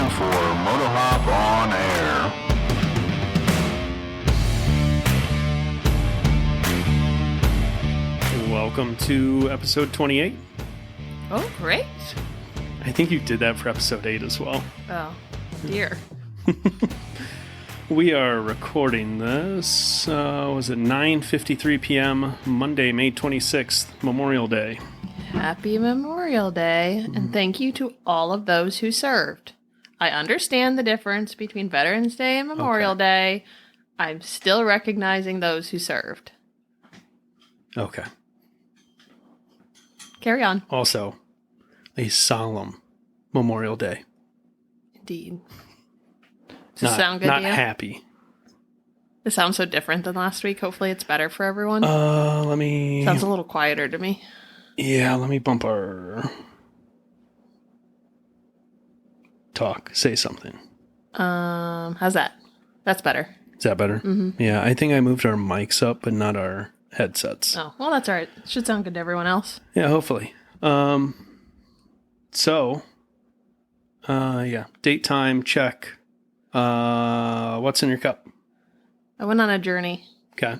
time for Motorhop on Air. Welcome to episode 28. Oh, great. I think you did that for episode 8 as well. Oh, dear. We are recording this, was it 9:53 p.m., Monday, May 26th, Memorial Day. Happy Memorial Day, and thank you to all of those who served. I understand the difference between Veterans Day and Memorial Day. I'm still recognizing those who served. Okay. Carry on. Also, a solemn Memorial Day. Indeed. Does this sound good not to you? Happy. This sounds so different than last week. Hopefully it's better for everyone. Let me... Sounds a little quieter to me. Yeah, let me bump our... Talk. Say something. How's that? That's better. Is that better? Mm-hmm. Yeah, I think I moved our mics up, but not our headsets. Oh, well, that's all right. It should sound good to everyone else. Yeah, hopefully. Yeah, date time, check. What's in your cup? I went on a journey. Okay.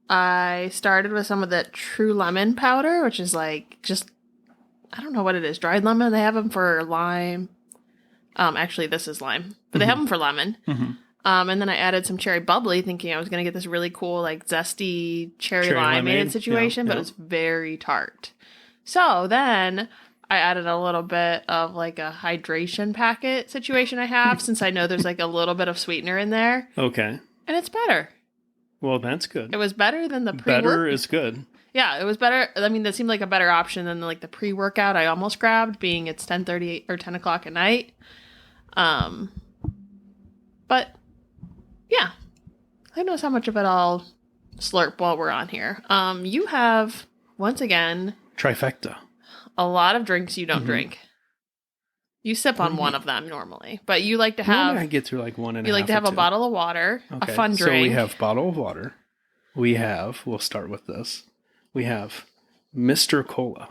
I started with some of the True Lemon powder, which is like just, I don't know what it is, dried lemon. They have them for lime. Actually, this is lime, but they have them for lemon. Mm-hmm. And then I added some cherry bubbly, thinking I was going to get this really cool, like zesty cherry limeade situation, but it's very tart. So then I added a little bit of like a hydration packet situation I have, since I know there's like a little bit of sweetener in there. Okay. And it's better. Well, that's good. It was better than the pre-workout. Better is good. Yeah, it was better. I mean, that seemed like a better option than like the pre-workout I almost grabbed, being it's 10:30 or 10 o'clock at night. But yeah, who knows how much of it I'll slurp while we're on here. You have, once again, Trifecta. a lot of drinks you don't drink. You sip on one of them normally, but you like to have... Normally I get through like one and a half. You like to have a bottle of water, a fun drink. So we have bottle of water. We'll start with this. We have Mr. Cola.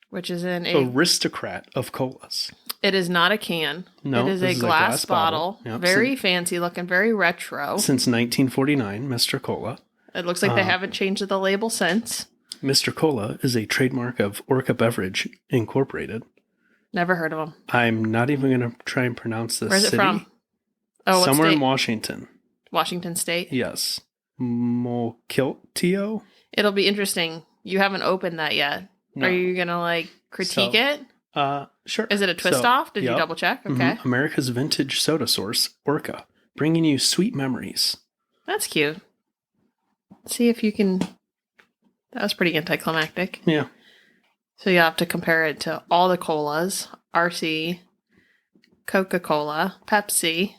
Which is in Aristocrat of colas. It is not a can. No, it is a glass bottle. Yep. Very fancy looking, very retro. Since 1949, Mr. Cola. It looks like they haven't changed the label since. Mr. Cola is a trademark of Orca Beverage Incorporated. Never heard of them. I'm not even going to try and pronounce this. Where's it city. from? Oh, somewhere what state? in Washington. Washington State? Yes. Mokilteo? It'll be interesting. You haven't opened that yet. No. Are you going to like critique it? Sure. Is it a twist off? Did you double check? Okay. Mm-hmm. America's vintage soda source, Orca, bringing you sweet memories. That's cute. See if you can... That was pretty anticlimactic. Yeah. So you have to compare it to all the colas, RC, Coca-Cola, Pepsi,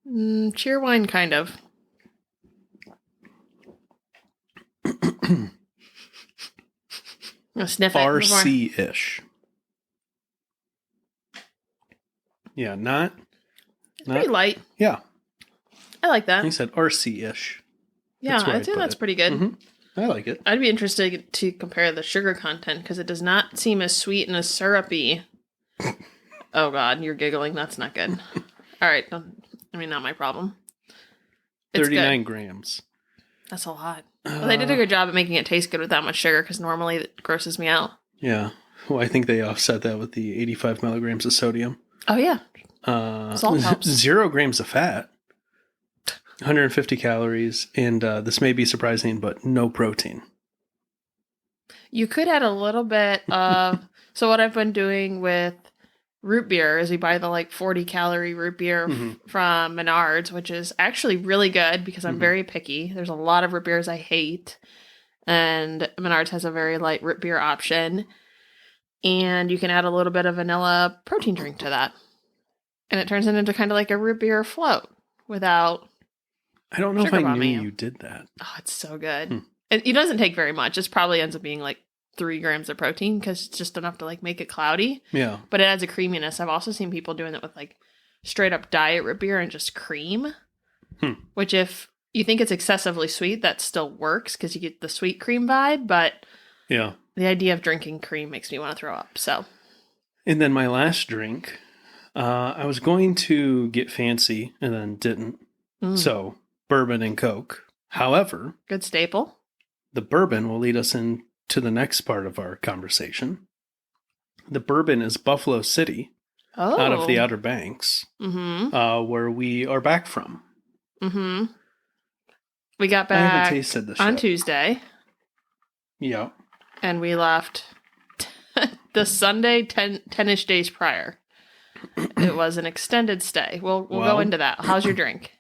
Cheerwine, kind of. I'll sniff it. RC-ish. Yeah, not pretty light. Yeah. I like that. He said RC-ish. Yeah, I'd say that's pretty good. Mm-hmm. I like it. I'd be interested to compare the sugar content because it does not seem as sweet and as syrupy. Oh, God, you're giggling. That's not good. All right. Not my problem. It's 39 good. grams. That's a lot. Well, they did a good job at making it taste good with that much sugar because normally it grosses me out. Yeah. Well, I think they offset that with the 85 milligrams of sodium. Oh, yeah. Salt helps. 0 grams of fat. 150 calories, and this may be surprising, but no protein. You could add a little bit of... So what I've been doing with root beer is we buy the 40-calorie root beer from Menards, which is actually really good because I'm very picky. There's a lot of root beers I hate, and Menards has a very light root beer option. And you can add a little bit of vanilla protein drink to that. And it turns it into kind of like a root beer float without... I don't know if I knew you did that. Oh, it's so good. It doesn't take very much. It probably ends up being 3 grams of protein because it's just enough to make it cloudy. Yeah. But it adds a creaminess. I've also seen people doing it with straight up diet root beer and just cream. Which if you think it's excessively sweet, that still works because you get the sweet cream vibe. But yeah, the idea of drinking cream makes me want to throw up. So. And then my last drink I was going to get fancy and then didn't. So, bourbon and Coke. However, Good staple. the bourbon will lead us into the next part of our conversation. The bourbon is Buffalo City, out of the Outer Banks, where we are back from. Mm-hmm. We got I haven't back tasted this on yet. Tuesday, Yeah. and we left the Sunday 10-ish days prior. It was an extended stay. We'll go into that. How's your drink?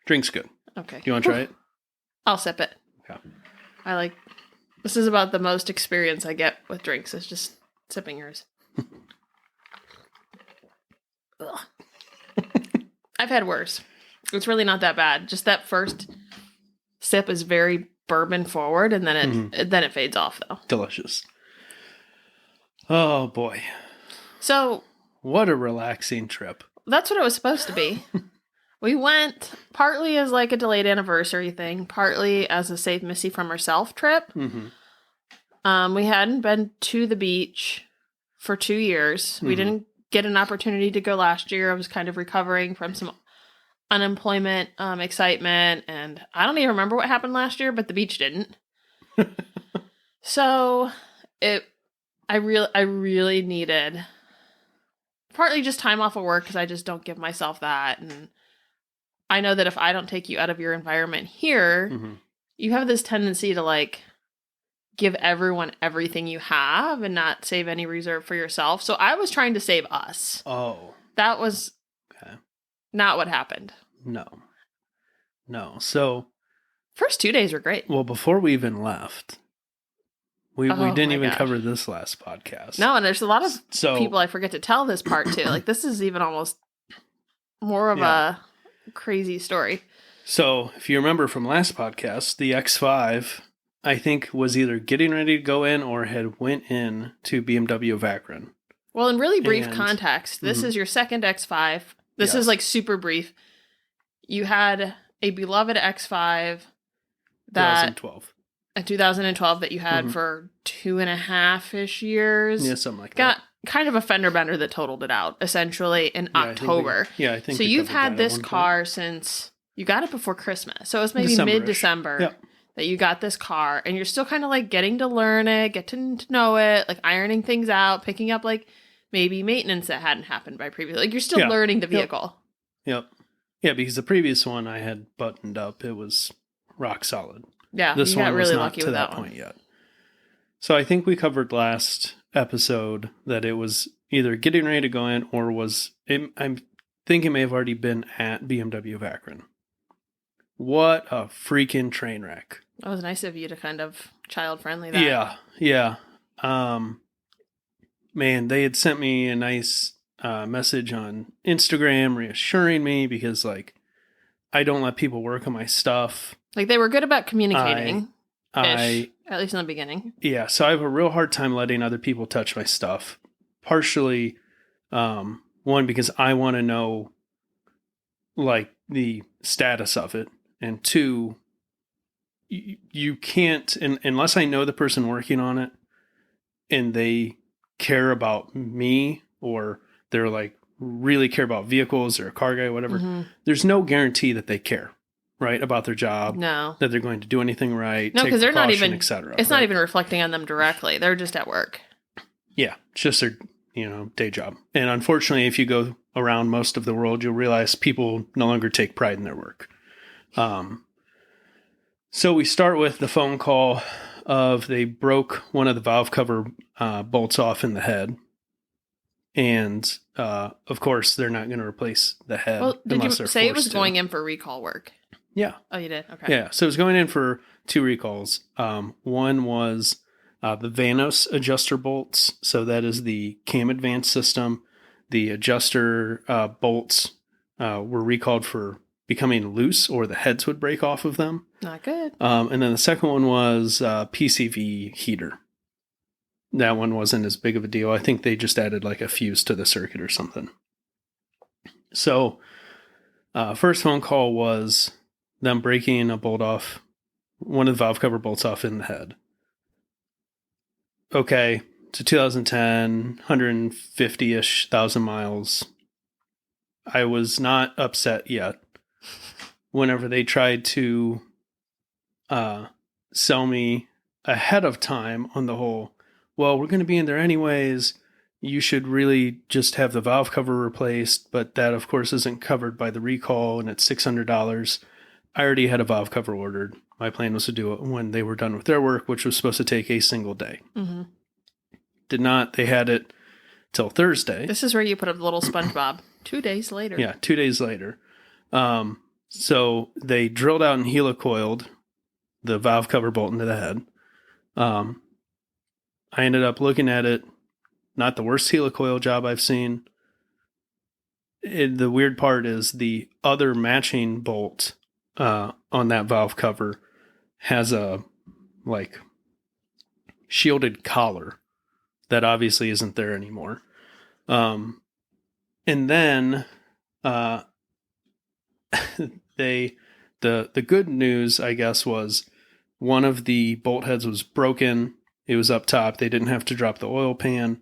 Drink's good. Okay. You want to try it? I'll sip it. Okay. This is about the most experience I get with drinks. It's just sipping yours. Ugh. I've had worse. It's really not that bad. Just that first sip is very bourbon forward, and then it fades off though. Delicious. Oh boy. So what a relaxing trip. that's what it was supposed to be. We went partly as like a delayed anniversary thing, partly as a save Missy from herself trip. Mm-hmm. We hadn't been to the beach for 2 years. We didn't get an opportunity to go last year. I was kind of recovering from some unemployment, excitement, and I don't even remember what happened last year, but the beach didn't. So I really needed partly just time off of work because I just don't give myself that. And I know that if I don't take you out of your environment here, you have this tendency to like give everyone everything you have and not save any reserve for yourself. So I was trying to save us. Oh. That was not what happened. No. So first 2 days were great. Well, before we even left, we didn't even gosh. cover this last podcast. No, and there's a lot of people I forget to tell this part to. Like this is even almost more of a crazy story. So if you remember from last podcast, the X5, I think, was either getting ready to go in or had went in to BMW of Akron. Well, in really brief context, this is your second X5. This is like super brief. You had a beloved X5 that 2012 that you had for 2.5-ish years. Yeah, something like Got that. kind of a fender bender that totaled it out essentially in October. I think so. You've had this car since you got it before Christmas. So it was maybe mid-December that you got this car, and you're still kind of like getting to learn it, get to know it, like ironing things out, picking up like maybe maintenance that hadn't happened by previous. Like you're still learning the vehicle. Yep. Yeah, because the previous one I had buttoned up. It was rock solid. Yeah, this you one got really was not lucky to with that that point yet. So I think we covered last episode that it was either getting ready to go in or I think it may have already been at BMW of Akron. What a freaking train wreck. That was nice of you to kind of child-friendly that. Yeah. Man, they had sent me a nice message on Instagram reassuring me because, like, I don't let people work on my stuff. Like, they were good about communicating. At least in the beginning. Yeah, so I have a real hard time letting other people touch my stuff. Partially, one, because I want to know, like, the status of it. And two, you can't, unless I know the person working on it and they care about me or they're like really care about vehicles or a car guy, whatever, there's no guarantee that they care, right, about their job. No. That they're going to do anything right. No, because they're not even, etc. It's not even reflecting on them directly. They're just at work. Yeah, it's just their, day job. And unfortunately, if you go around most of the world, you'll realize people no longer take pride in their work. So we start with the phone call of they broke one of the valve cover bolts off in the head. And, of course, they're not going to replace the head. Well, did you say it was going in for recall work? Yeah. Oh, you did? Okay. Yeah. So it was going in for 2 recalls. One was the Vanos adjuster bolts. So that is the cam advance system. The adjuster bolts were recalled for becoming loose, or the heads would break off of them. Not good. And then the second one was PCV heater. That one wasn't as big of a deal. I think they just added like a fuse to the circuit or something. So first phone call was them breaking a bolt off, one of the valve cover bolts off in the head. Okay, to 2010, 150-ish thousand miles. I was not upset yet whenever they tried to sell me ahead of time on the whole, well, we're going to be in there anyways. You should really just have the valve cover replaced, but that, of course, isn't covered by the recall, and it's $600. I already had a valve cover ordered. My plan was to do it when they were done with their work, which was supposed to take a single day. Mm-hmm. Did not. They had it till Thursday. This is where you put up the little SpongeBob. 2 days later. Yeah, 2 days later. So they drilled out and helicoiled the valve cover bolt into the head. I ended up looking at it. Not the worst helicoil job I've seen. The weird part is the other matching bolt on that valve cover has a like shielded collar that obviously isn't there anymore. And then the good news, I guess, was one of the bolt heads was broken. It was up top. They didn't have to drop the oil pan,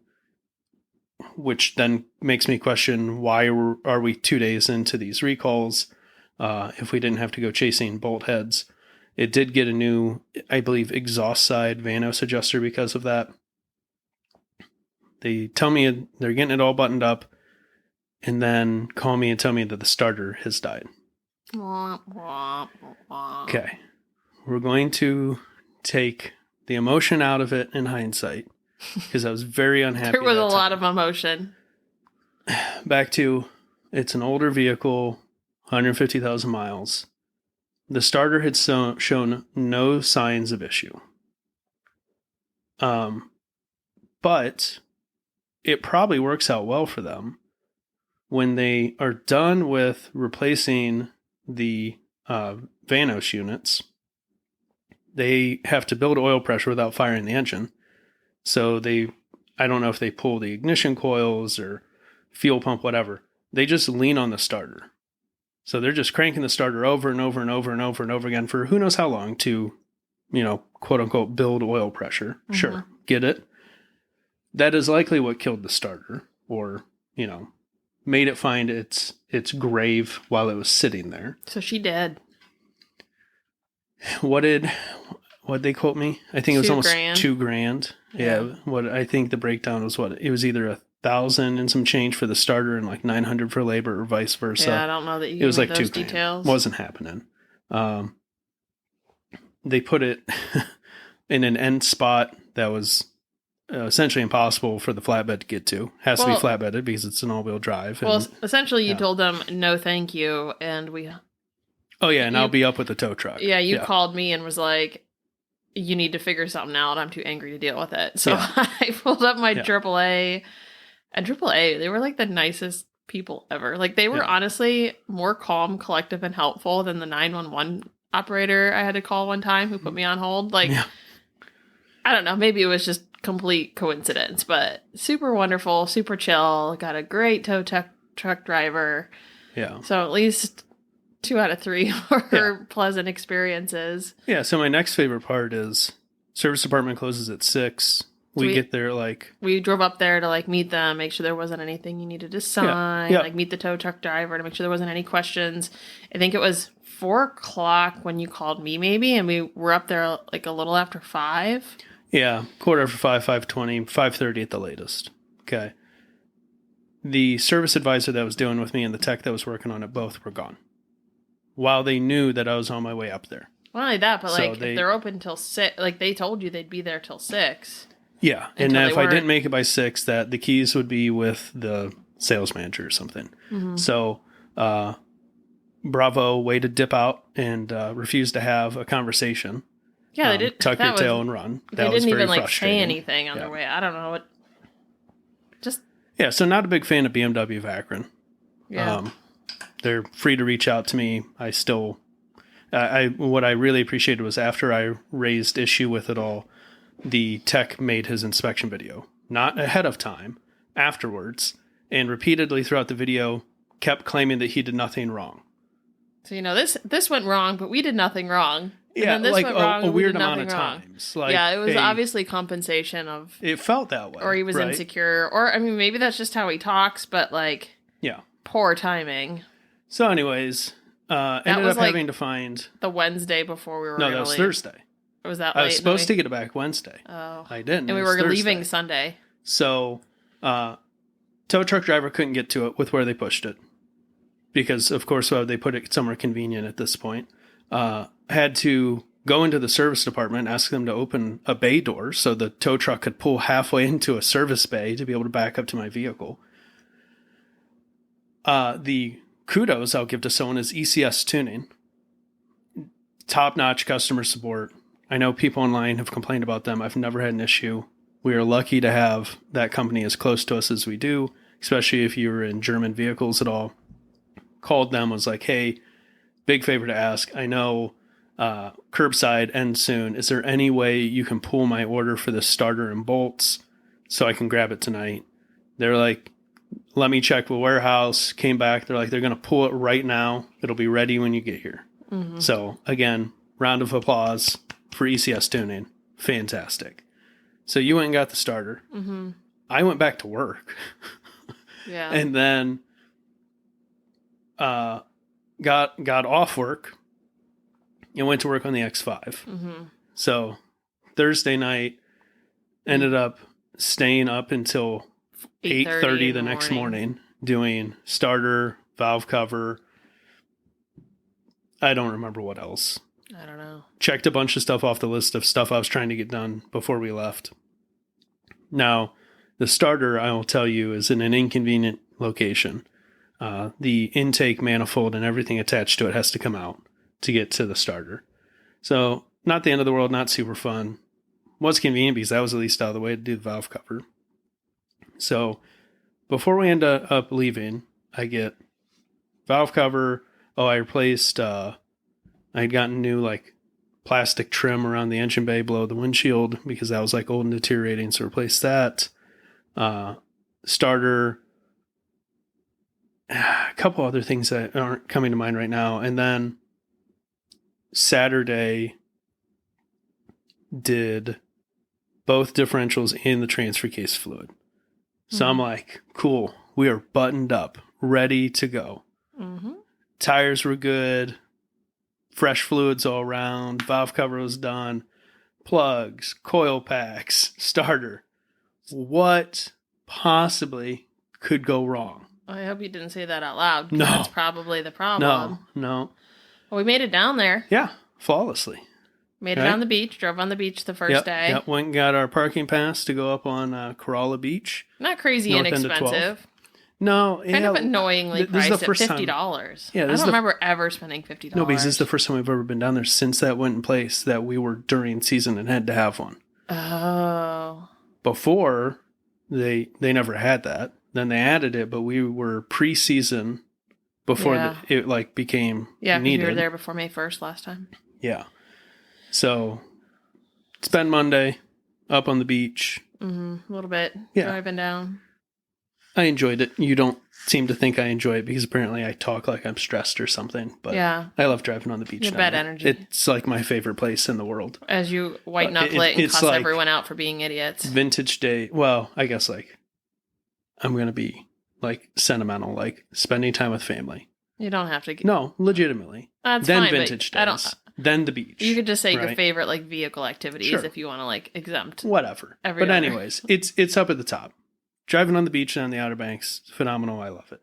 which then makes me question, why are we 2 days into these recalls if we didn't have to go chasing bolt heads? It did get a new, I believe, exhaust side Vanos adjuster because of that. They tell me they're getting it all buttoned up and then call me and tell me that the starter has died. Okay. We're going to take the emotion out of it in hindsight because I was very unhappy. There was a lot of emotion. Back to, it's an older vehicle, 150,000 miles. The starter had shown no signs of issue. But it probably works out well for them when they are done with replacing the Vanos units. They have to build oil pressure without firing the engine. So I don't know if they pull the ignition coils or fuel pump, whatever. They just lean on the starter. So they're just cranking the starter over and over and over and over and over again for who knows how long to, quote unquote, build oil pressure. Mm-hmm. Sure. Get it? That is likely what killed the starter or, made it find its grave while it was sitting there. So she did. What'd they quote me? I think it was almost $2,000. Yeah. What I think the breakdown was it was either $1,000 and some change for the starter and like $900 for labor or vice versa. Yeah, I don't know that you. It was like those $2,000. Details. Wasn't happening. They put it in an end spot that was essentially impossible for the flatbed to get to. Has to be flatbedded because it's an all-wheel drive. And, essentially, you told them no, thank you, and we. Oh yeah, and I'll be up with the tow truck. Yeah, you called me and was like, "You need to figure something out. I'm too angry to deal with it." So I pulled up my AAA. And AAA, they were like the nicest people ever. Like they were honestly more calm, collective, and helpful than the 911 operator I had to call one time who put me on hold. Like, I don't know, maybe it was just complete coincidence, but super wonderful, super chill. Got a great tow truck driver. Yeah. So at least 2 out of 3 were pleasant experiences. Yeah. So my next favorite part is service department closes at 6. We get there we drove up there to meet them, make sure there wasn't anything you needed to sign, meet the tow truck driver to make sure there wasn't any questions. I think it was 4:00 when you called me maybe, and we were up there a little after 5. Yeah, 5:15, 5:20, 5:30 at the latest. Okay. The service advisor that was dealing with me and the tech that was working on it both were gone. While they knew that I was on my way up there. Not only that, but if they're open till 6, they told you they'd be there till 6. Yeah, and if I didn't make it by 6, that the keys would be with the sales manager or something. Mm-hmm. So, bravo, way to dip out and refuse to have a conversation. Yeah, they did. Tuck your tail and run. They didn't even say anything on their way. I don't know what. So not a big fan of BMW of Akron. Yeah, they're free to reach out to me. I still, what I really appreciated was after I raised issue with it all. The tech made his inspection video, not ahead of time, afterwards, and repeatedly throughout the video kept claiming that he did nothing wrong. So, this went wrong, but we did nothing wrong. Yeah, and then this went wrong, a weird amount of times. It was obviously compensation of... It felt that way. Or he was insecure. Or, maybe that's just how he talks, but Yeah. poor timing. So anyways, ended was up like having to find... The Wednesday before we were No, gonna that was leave. Thursday. Or was that I late? was supposed to get it back Wednesday. Oh. I didn't. And we It were was leaving Thursday. Sunday. So, tow truck driver couldn't get to it with where they pushed it. Because, of course, they put it somewhere convenient at this point. Had to go into the service department, ask them to open a bay door so the tow truck could pull halfway into a service bay to be able to back up to my vehicle. The kudos I'll give to someone is ECS Tuning. Top-notch customer support. I know people online have complained about them. I've never had an issue. We are lucky to have that company as close to us as we do, especially if you were in German vehicles at all. Called them, was like, hey, big favor to ask. I know curbside ends soon. Is there any way you can pull my order for the starter and bolts so I can grab it tonight? They're like, let me check the warehouse. Came back. They're like, they're going to pull it right now. It'll be ready when you get here. Mm-hmm. So again, round of applause for ECS Tuning. Fantastic. So you went and got the starter. Mm-hmm. I went back to work. Yeah. And then got off work and went to work on the X5. Mm-hmm. So Thursday night, ended up staying up until 8:30 the next morning doing starter, valve cover. I don't remember what else. I don't know. Checked a bunch of stuff off the list of stuff I was trying to get done before we left. Now, the starter, I will tell you, is in an inconvenient location. The intake manifold and everything attached to it has to come out to get to the starter. So, not the end of the world, not super fun. Was convenient because that was at least out of the way to do the valve cover. So, before we end up leaving, I get valve cover. Oh, I replaced, I had gotten new, plastic trim around the engine bay below the windshield because that was, old and deteriorating, so replaced that. Starter, a couple other things that aren't coming to mind right now. And then Saturday did both differentials and the transfer case fluid. So I'm like, cool, we are buttoned up, ready to go. Mm-hmm. Tires were good, fresh fluids all around, valve cover was done, plugs, coil packs, starter. What possibly could go wrong? I hope you didn't say that out loud. No. That's probably the problem. No. Well, we made it down there. Yeah, flawlessly. Made it on the beach, drove on the beach the first day. Yep, went and got our parking pass to go up on Corolla Beach. Not crazy North end of inexpensive. No. Kind of annoyingly priced at $50. Yeah, I don't remember ever spending $50. No, because this is the first time we've ever been down there since that went in place that we were during season and had to have one. Oh. Before, they never had that. Then they added it, but we were pre-season before it became needed. You were there before May 1st last time. Yeah. So, it's been Monday, up on the beach. Mm-hmm. A little bit. Yeah. Driving down. I enjoyed it. You don't seem to think I enjoy it because apparently I talk like I'm stressed or something. But yeah. I love driving on the beach. Bad energy. It's my favorite place in the world. As you white knuckle it and cuss everyone out for being idiots. Vintage day. Well, I guess I'm going to be sentimental, spending time with family. You don't have to. No, legitimately. That's then fine, vintage days. Then the beach. You could just say your favorite vehicle activities if you want to exempt. Whatever. But anyways, it's up at the top. Driving on the beach and on the Outer Banks, phenomenal. I love it.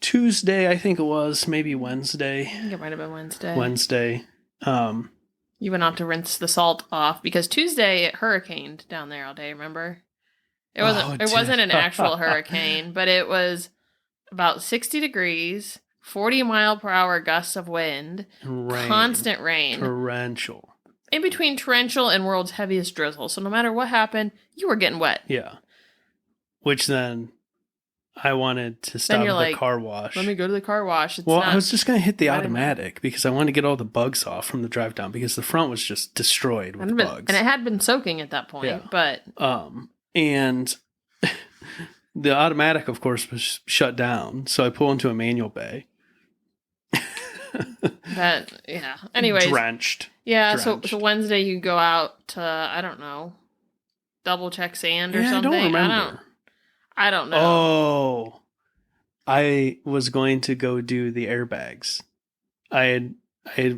Tuesday, I think it was, maybe Wednesday. I think it might have been Wednesday. Wednesday. You went out to rinse the salt off because Tuesday it hurricaned down there all day. Remember? It wasn't. It wasn't an actual hurricane, but it was about 60 degrees. 40-mile-per-hour gusts of wind, constant rain. Torrential. In between torrential and world's heaviest drizzle. So no matter what happened, you were getting wet. Yeah. Which then I wanted to stop at the car wash. Let me go to the car wash. I was just going to hit the automatic because I wanted to get all the bugs off from the drive down because the front was just destroyed with bugs. And it had been soaking at that point. Yeah. But and the automatic, of course, was shut down. So I pull into a manual bay. Anyways. Drenched. Yeah, so Wednesday you go out to, I don't know, double check sand or something. I don't remember. I don't know. Oh. I was going to go do the airbags. I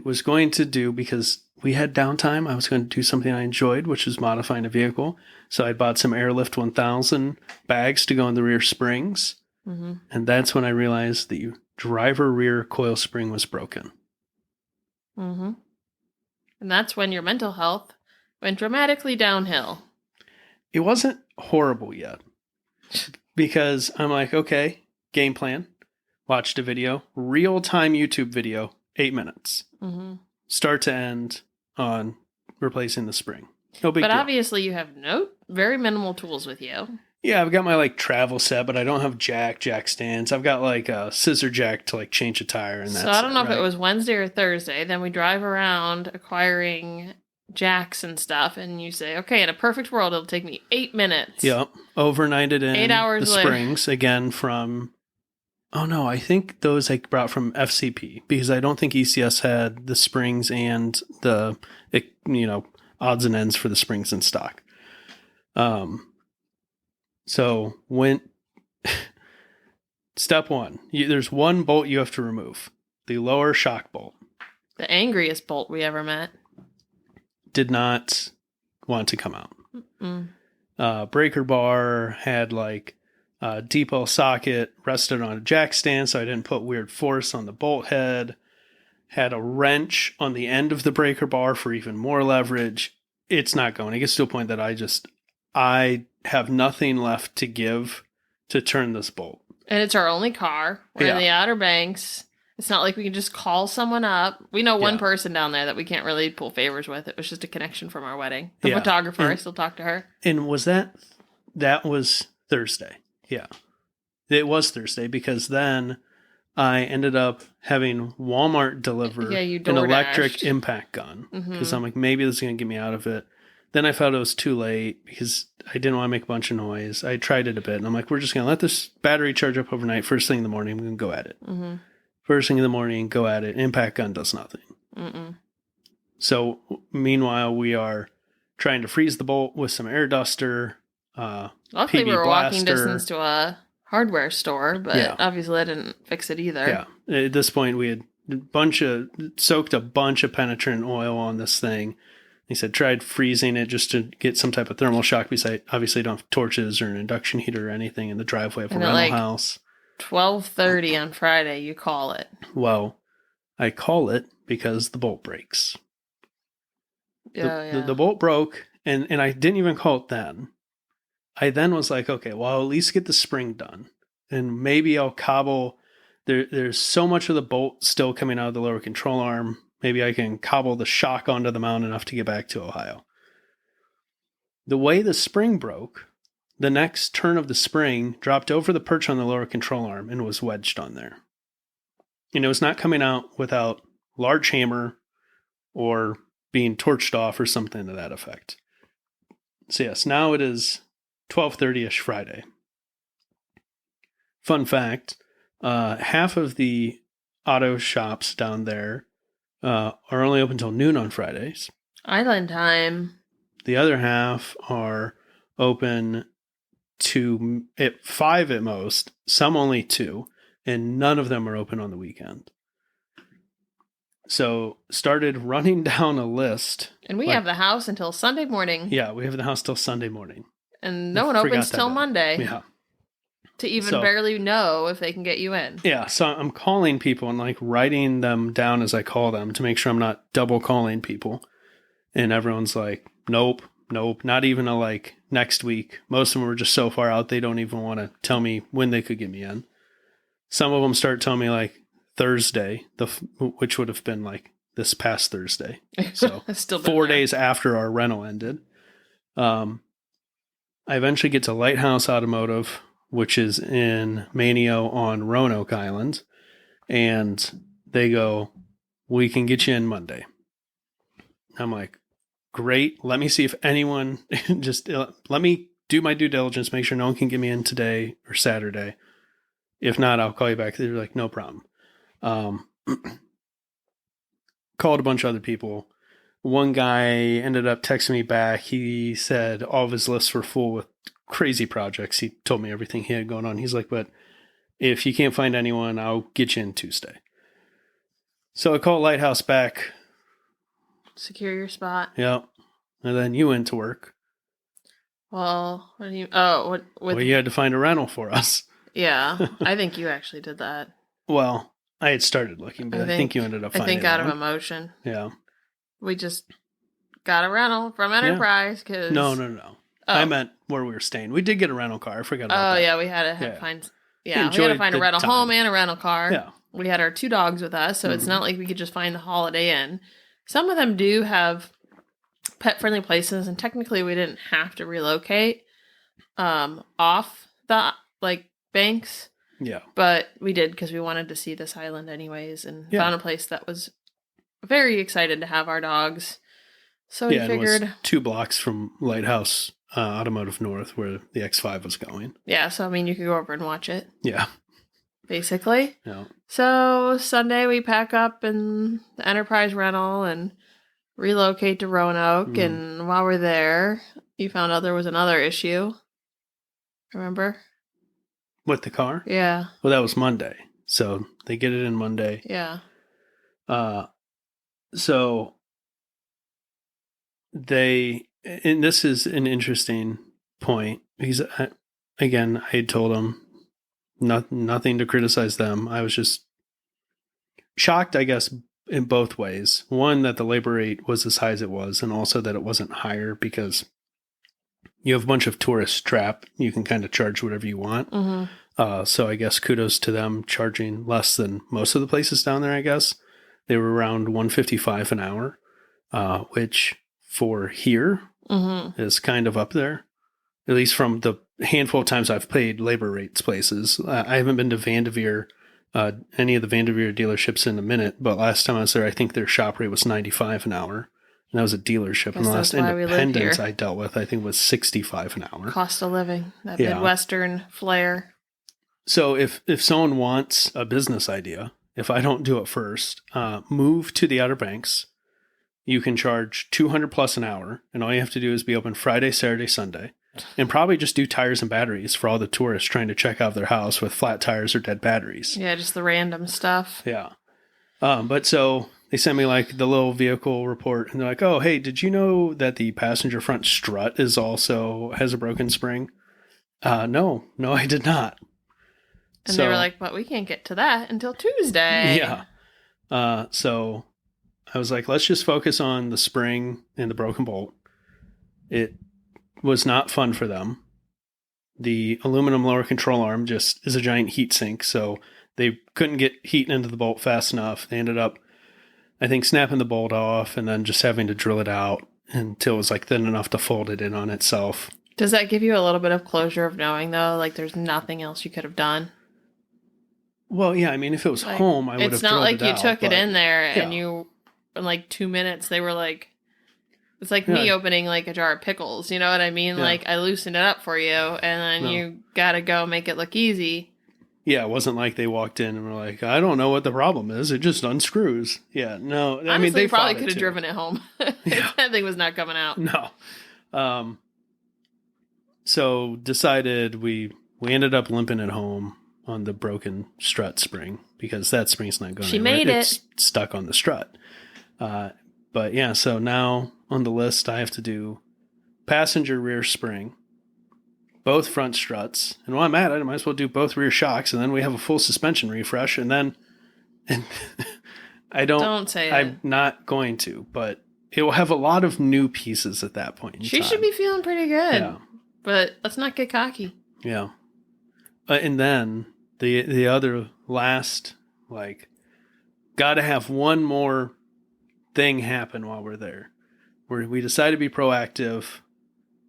was going to do, because we had downtime, I was going to do something I enjoyed, which was modifying a vehicle. So I bought some Airlift 1000 bags to go in the rear springs. Mm-hmm. And that's when I realized the driver rear coil spring was broken. Mm-hmm. And that's when your mental health went dramatically downhill. It wasn't horrible yet, because I'm like, okay, game plan. Watched a video, real-time YouTube video, 8 minutes. Mm-hmm. Start to end on replacing the spring. No big deal. But obviously you have very minimal tools with you. Yeah, I've got my travel set, but I don't have jack stands. I've got a scissor jack to change a tire, and that's so I don't know right? if it was Wednesday or Thursday. Then we drive around acquiring jacks and stuff, and you say, okay, in a perfect world, it'll take me 8 minutes. Yep, overnighted in 8 hours the later. springs again from. Oh no, I think those I brought from FCP, because I don't think ECS had the springs and the odds and ends for the springs in stock. So when step one, there's one bolt you have to remove, the lower shock bolt. The angriest bolt we ever met. Did not want to come out. Mm. Breaker bar had depot socket rested on a jack stand, so I didn't put weird force on the bolt head. Had a wrench on the end of the breaker bar for even more leverage. It's not going. It gets to a point that I have nothing left to give to turn this bolt. And it's our only car. We're in the Outer Banks. It's not like we can just call someone up. We know one person down there that we can't really pull favors with. It was just a connection from our wedding. The photographer, I still talk to her. And was that was Thursday? Yeah. It was Thursday, because then I ended up having Walmart deliver an electric impact gun, because I'm like, maybe this is going to get me out of it. Then I found it was too late because I didn't want to make a bunch of noise. I tried it a bit, and I'm like, we're just going to let this battery charge up overnight. First thing in the morning, we can go at it. Mm-hmm. First thing in the morning, go at it. Impact gun does nothing. Mm-mm. So meanwhile, we are trying to freeze the bolt with some air duster. Luckily, we were walking distance to a hardware store, but obviously I didn't fix it either. Yeah. At this point, we had soaked a bunch of penetrant oil on this thing. He said, tried freezing it just to get some type of thermal shock, because I obviously don't have torches or an induction heater or anything in the driveway of a rental house. 12:30 on Friday, you call it. Well, I call it because the bolt breaks. The bolt broke, and I didn't even call it then. I then was like, okay, well, I'll at least get the spring done. And maybe I'll cobble. There's so much of the bolt still coming out of the lower control arm. Maybe I can cobble the shock onto the mount enough to get back to Ohio. The way the spring broke, the next turn of the spring dropped over the perch on the lower control arm and was wedged on there. And it was not coming out without large hammer or being torched off or something to that effect. So yes, now it is 12:30ish Friday. Fun fact, half of the auto shops down there are only open until noon on Fridays. Island time. The other half are open to 5 at most, some only 2, and none of them are open on the weekend. So started running down a list. And we have the house until Sunday morning. Yeah, we have the house till Sunday morning. And no one opens till Monday. Yeah. To even barely know if they can get you in. Yeah, so I'm calling people and writing them down as I call them to make sure I'm not double calling people. And everyone's like, nope, not even a next week. Most of them are just so far out they don't even want to tell me when they could get me in. Some of them start telling me Thursday, which would have been this past Thursday. So 4 days after our rental ended. I eventually get to Lighthouse Automotive, which is in Manio on Roanoke Island. And they go, we can get you in Monday. I'm like, great. Let me see if anyone let me do my due diligence, make sure no one can get me in today or Saturday. If not, I'll call you back. They're like, no problem. Called a bunch of other people. One guy ended up texting me back. He said all of his lists were full with crazy projects. He told me everything he had going on. He's like, but If you can't find anyone, I'll get you in Tuesday. So I called Lighthouse back. Secure your spot. Yep. And then you went to work. Well, what do you... Oh, what... Well, you had to find a rental for us. Yeah, I think you actually did that. Well, I had started looking, but I think you ended up finding I think out one. of emotion. Yeah. We just got a rental from Enterprise because... No. Oh. I meant where we were staying. We did get a rental car. I forgot about that. Oh, yeah, we had to find... Yeah, we had to find a rental home and a rental car. Yeah. We had our 2 dogs with us, so it's not like we could just find the Holiday Inn. Some of them do have pet-friendly places, and technically we didn't have to relocate off the banks. Yeah. But we did because we wanted to see this island anyways, and found a place that was very excited to have our dogs. So we figured... it was 2 blocks from Lighthouse Automotive North where the X5 was going. Yeah, so I mean, you could go over and watch it. Yeah. Basically. Yeah. So Sunday we pack up in the Enterprise rental and relocate to Roanoke. And while we're there, you found out there was another issue. Remember? With the car? Yeah. Well, that was Monday. So they get it in Monday. Yeah. So and this is an interesting point because again, I had told them nothing to criticize them. I was just shocked, I guess, in both ways. One, that the labor rate was as high as it was, and also that it wasn't higher because you have a bunch of tourists trapped. You can kind of charge whatever you want. Mm-hmm. So I guess kudos to them charging less than most of the places down there, I guess. They were around $155 an hour, which for here is kind of up there, at least from the handful of times I've paid labor rates places. I haven't been to Vanderveer, any of the Vanderveer dealerships in a minute, but last time I was there, I think their shop rate was $95 an hour. And that was a dealershiip. And the last independence I dealt with, I think, was $65 an hour. Cost of living, that Midwestern flair. So if someone wants a business idea, if I don't do it first, move to the Outer Banks. You can charge $200 plus an hour, and all you have to do is be open Friday, Saturday, Sunday, and probably just do tires and batteries for all the tourists trying to check out their house with flat tires or dead batteries. Yeah, just the random stuff. Yeah. But so they sent me the little vehicle report, and they're like, "Oh, hey, did you know that the passenger front strut has a broken spring?" No, I did not. And they were like, "But we can't get to that until Tuesday." Yeah. So I was like, let's just focus on the spring and the broken bolt. It was not fun for them. The aluminum lower control arm just is a giant heat sink, so they couldn't get heat into the bolt fast enough. They ended up, I think, snapping the bolt off and then just having to drill it out until it was thin enough to fold it in on itself. Does that give you a little bit of closure of knowing, though, there's nothing else you could have done? Well, yeah, I mean, if it was home, I would have It's drilled not like it out, you took it in there and you, in 2 minutes, they were it's like me opening a jar of pickles, you know what I mean? Yeah. I loosened it up for you, and then you gotta go make it look easy. Yeah, it wasn't like they walked in and were like, I don't know what the problem is. It just unscrews. Yeah, no. Honestly, I mean, they probably could have driven it home. Yeah. That thing was not coming out. No. So decided we ended up limping it home on the broken strut spring because that spring's not going anywhere. She made it. It's stuck on the strut. But yeah, so now on the list, I have to do passenger rear spring, both front struts. And while I'm at it, I might as well do both rear shocks. And then we have a full suspension refresh. And Don't say it. I'm not going to, but it will have a lot of new pieces at that point in time. She should be feeling pretty good. Yeah. But let's not get cocky. Yeah. And then the other last, got to have one more thing happen while we're there. We decide to be proactive.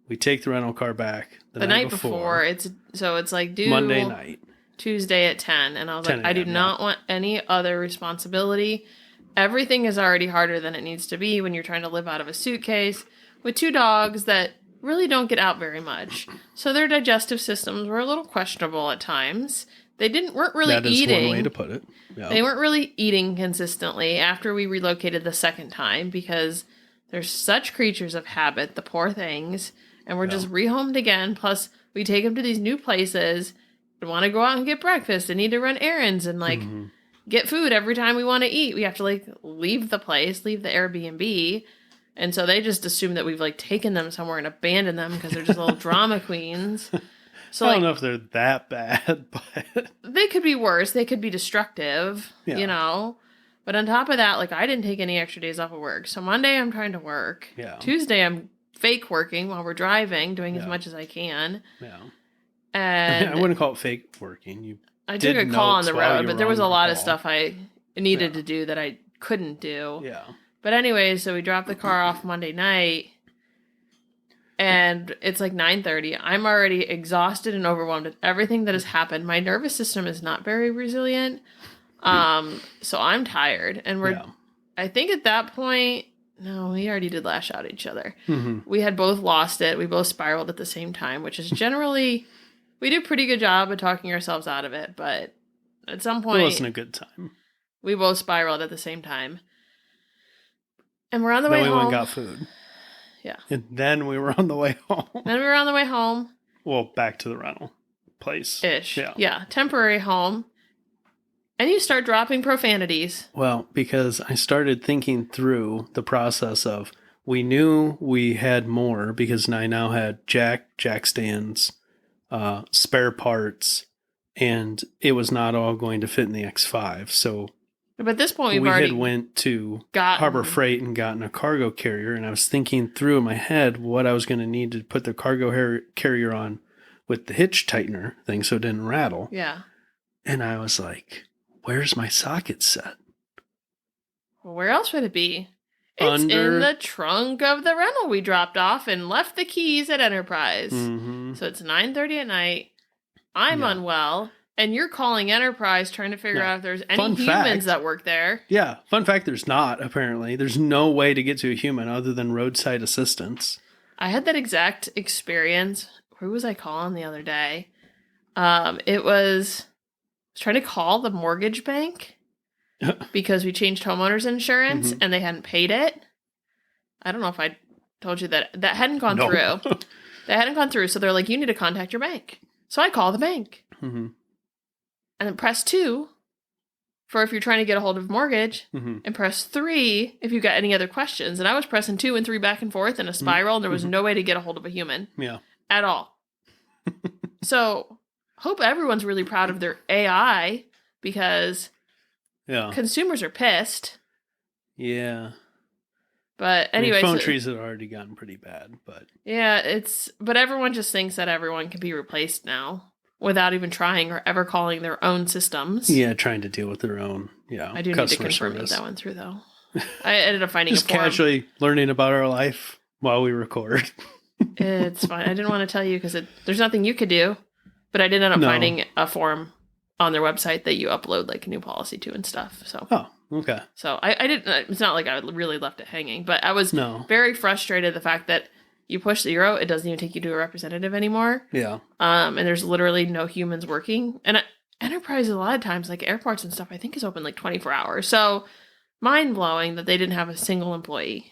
We take the rental car back the night before. It's due Monday night. Tuesday at 10. And I was like, I do not want any other responsibility. Everything is already harder than it needs to be when you're trying to live out of a suitcase with 2 dogs that really don't get out very much. So their digestive systems were a little questionable at times. They weren't really eating. That is one way to put it. Yeah. They weren't really eating consistently after we relocated the second time because they're such creatures of habit, the poor things. And we're just rehomed again. Plus, we take them to these new places want to go out and get breakfast and need to run errands and like get food every time we want to eat. We have to like leave the place, leave the Airbnb. And so they just assume that we've like taken them somewhere and abandoned them because they're just little drama queens. So I don't know if they're that bad, but they could be worse. They could be destructive, you know. But on top of that, like I didn't take any extra days off of work. So Monday I'm trying to work. Yeah. Tuesday I'm fake working while we're driving, doing as much as I can. Yeah. And I wouldn't call it fake working. I took a call on the road, but there was a lot of stuff I needed to do that I couldn't do. Yeah. But anyway, so we dropped the car off Monday night, and it's like 9:30. I'm already exhausted and overwhelmed with everything that has happened. My nervous system is not very resilient, so I'm tired. And I think at that point, no, we already did lash out at each other. We had both lost it. We both spiraled at the same time, which is generally, we do a pretty good job of talking ourselves out of it. But at some point, it wasn't a good time. We both spiraled at the same time. And we're on the way home. Then we went and got food. Yeah. And then we were on the way home. Then we were on the way home. Well, back to the rental place. Ish. Yeah. Temporary home. And you start dropping profanities. Well, because I started thinking through the process of, we knew we had more because I now had jack stands, spare parts, and it was not all going to fit in the X5. So but at this point, we had went to Harbor Freight and gotten a cargo carrier, and I was thinking through in my head what I was going to need to put the cargo carrier on with the hitch tightener thing so it didn't rattle. Yeah. And I was like, where's my socket set? Well, where else would it be? It's in the trunk of the rental we dropped off and left the keys at Enterprise. So it's 9:30 at night. I'm unwell. And you're calling Enterprise trying to figure out if there's any humans that work there. Yeah. Fun fact, there's not, apparently. There's no way to get to a human other than roadside assistance. I had that exact experience. Who was I calling the other day? I was trying to call the mortgage bank because we changed homeowners insurance and they hadn't paid it. I don't know if I told you that. That hadn't gone through. That hadn't gone through. So they're like, you need to contact your bank. So I call the bank. And then press 2 for if you're trying to get a hold of mortgage, and press 3 if you got any other questions. And I was pressing 2 and 3 back and forth in a spiral, and there was no way to get a hold of a human. At all. So, hope everyone's really proud of their AI, because consumers are pissed. Yeah. But anyway, phone trees have already gotten pretty bad, but but everyone just thinks that everyone can be replaced now. Without even trying or ever calling their own systems. Yeah, trying to deal with their own, I do need to confirm that one through, though. I ended up finding just a forum. Casually learning about our life while we record. It's fine. I didn't want to tell you because there's nothing you could do. But I did end up finding a forum on their website that you upload like a new policy to and stuff. So. Oh, okay. So I didn't, it's not like I really left it hanging. But I was very frustrated the fact that you push 0, it doesn't even take you to a representative anymore. Yeah. And there's literally no humans working. And Enterprise, a lot of times, like airports and stuff, I think is open like 24 hours. So mind-blowing that they didn't have a single employee.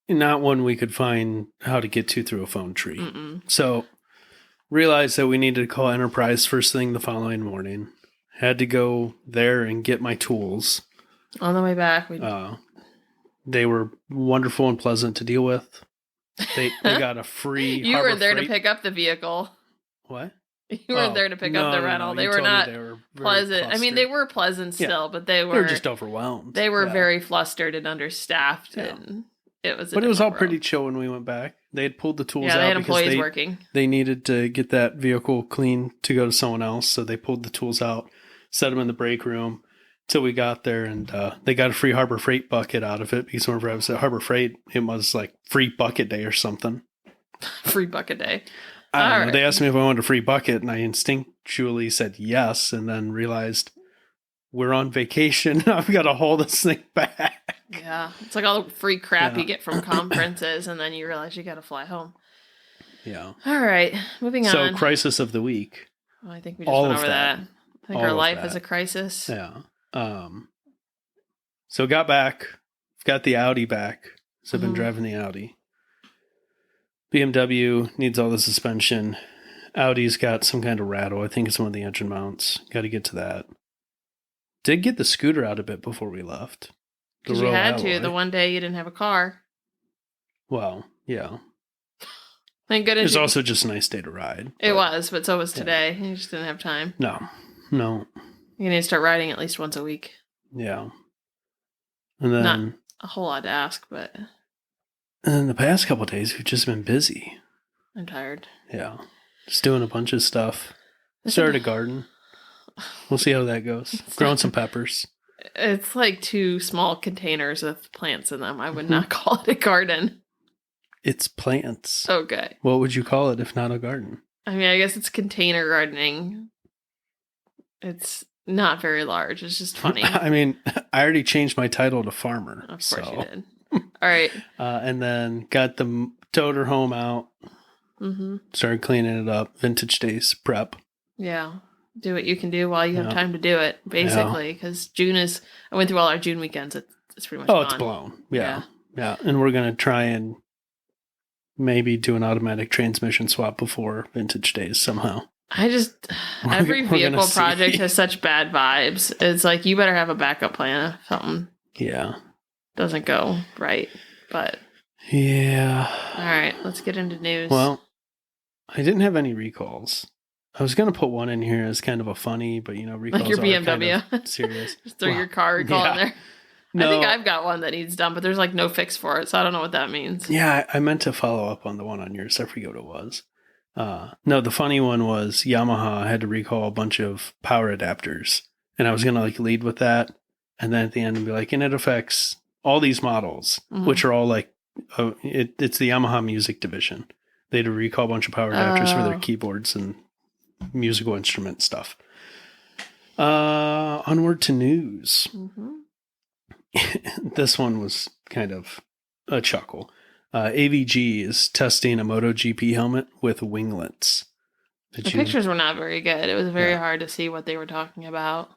Not one we could find how to get to through a phone tree. So realized that we needed to call Enterprise first thing the following morning. Had to go there and get my tools. On the way back. They were wonderful and pleasant to deal with. They got a free You Harbor were there Freight. to pick up the vehicle. What? You weren't there to pick up the rental. They were not pleasant. I mean, they were pleasant still, but they were just overwhelmed. They were very flustered and understaffed, and it was. But it was all pretty chill when we went back. They had pulled the tools out. They had employees working. They needed to get that vehicle clean to go to someone else, so they pulled the tools out, set them in the break room. Till we got there, and they got a free Harbor Freight bucket out of it because whenever I was at Harbor Freight, it was like free bucket day or something. Free bucket day. I don't know. They asked me if I wanted a free bucket, and I instinctually said yes, and then realized we're on vacation. I've got to haul this thing back. Yeah, it's like all the free crap you get from conferences, and then you realize you got to fly home. Yeah. All right, moving on. So, crisis of the week. Well, I think we just went over that. I think our life is a crisis. Yeah. So got the Audi back. So I've been driving the Audi. BMW needs all the suspension. Audi's got some kind of rattle. I think it's one of the engine mounts. Got to get to that. Did get the scooter out a bit before we left. Because you had to. The one day you didn't have a car. Well, yeah. Thank goodness. It was also just a nice day to ride. It was, but so was today. You just didn't have time. No. You need to start riding at least once a week. Yeah. And then... Not a whole lot to ask, but... And then the past couple of days, we've just been busy. I'm tired. Yeah. Just doing a bunch of stuff. Started a garden. We'll see how that goes. Growing some peppers. It's like 2 small containers with plants in them. I would not call it a garden. It's plants. Okay. What would you call it if not a garden? I mean, I guess it's container gardening. It's not very large. It's just funny. I mean, I already changed my title to farmer. Of course you did. All right. And then got the toter home out. Mm-hmm. Started cleaning it up. Vintage days prep. Yeah. Do what you can do while you have time to do it, basically. Because I went through all our June weekends. It's pretty much gone. It's blown. Yeah. And we're going to try and maybe do an automatic transmission swap before vintage days somehow. Every vehicle project has such bad vibes. It's like, you better have a backup plan if something doesn't go right. But yeah. All right, let's get into news. Well, I didn't have any recalls. I was going to put one in here as kind of a funny, but recalls like your BMW. Kind of serious. Just throw your car recall in there. No, I think I've got one that needs done, but there's like no fix for it, so I don't know what that means. Yeah, I meant to follow up on the one on yours. I forget what it was. No, the funny one was Yamaha had to recall a bunch of power adapters, and I was going to lead with that, and then at the end and be like, and it affects all these models, which are all it's the Yamaha music division. They had to recall a bunch of power adapters for their keyboards and musical instrument stuff. Onward to news. Mm-hmm. This one was kind of a chuckle. AVG is testing a MotoGP helmet with winglets. The pictures were not very good. It was very hard to see what they were talking about.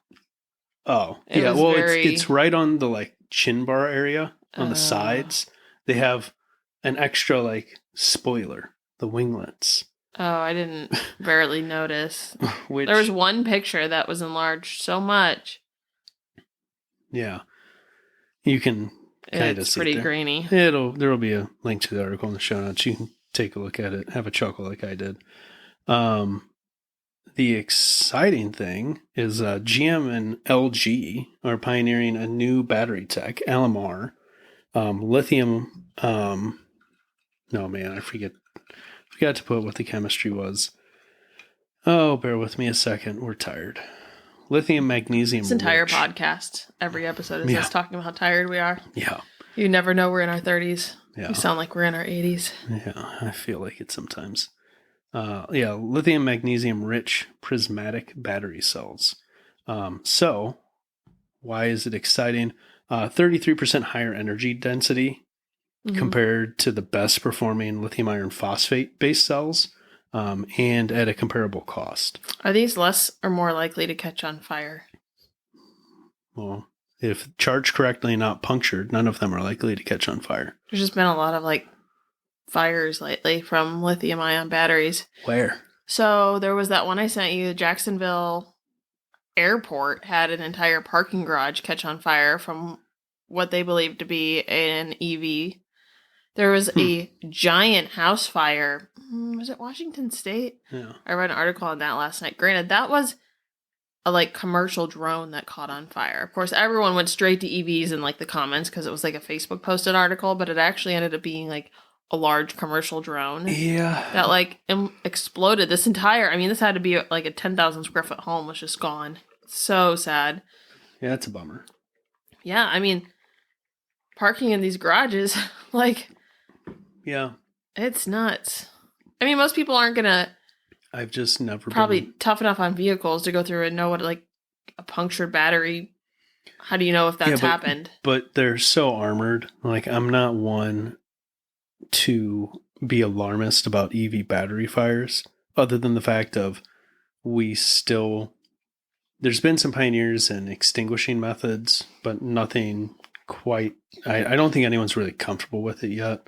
Oh, well, it's right on the chin bar area on the sides. They have an extra spoiler, the winglets. Oh, I didn't barely notice. There was one picture that was enlarged so much. Yeah. You can kind of see it. It's pretty grainy. There'll be a link to the article in the show notes. You can take a look at it, have a chuckle like I did. The exciting thing is GM and LG are pioneering a new battery tech, LMR, lithium. No, man, I forgot to put what the chemistry was. Oh, bear with me a second. We're tired. Lithium magnesium. This entire podcast, every episode is us talking about how tired we are. Yeah. You never know we're in our 30s. Yeah. We sound like we're in our 80s. Yeah, I feel like it sometimes. Lithium magnesium rich prismatic battery cells. So, why is it exciting? 33% higher energy density compared to the best performing lithium iron phosphate based cells, and at a comparable cost. Are these less or more likely to catch on fire? Well, if charged correctly and not punctured, none of them are likely to catch on fire. There's just been a lot of fires lately from lithium ion batteries. Where? So there was that one I sent you. Jacksonville Airport had an entire parking garage catch on fire from what they believed to be an EV. There was a giant house fire. Was it Washington State? Yeah. I read an article on that last night. Granted, that was a commercial drone that caught on fire. Of course, everyone went straight to EVs in the comments because it was a Facebook posted article, but it actually ended up being a large commercial drone. Yeah. That exploded. This had to be a 10,000 square foot home was just gone. So sad. Yeah, that's a bummer. Yeah, parking in these garages, yeah, it's nuts. Most people aren't gonna. I've just never probably tough enough on vehicles to go through and know what a punctured battery. How do you know if that's happened? But they're so armored. I'm not one to be alarmist about EV battery fires, other than the fact of there's been some pioneers in extinguishing methods, but nothing quite. I don't think anyone's really comfortable with it yet.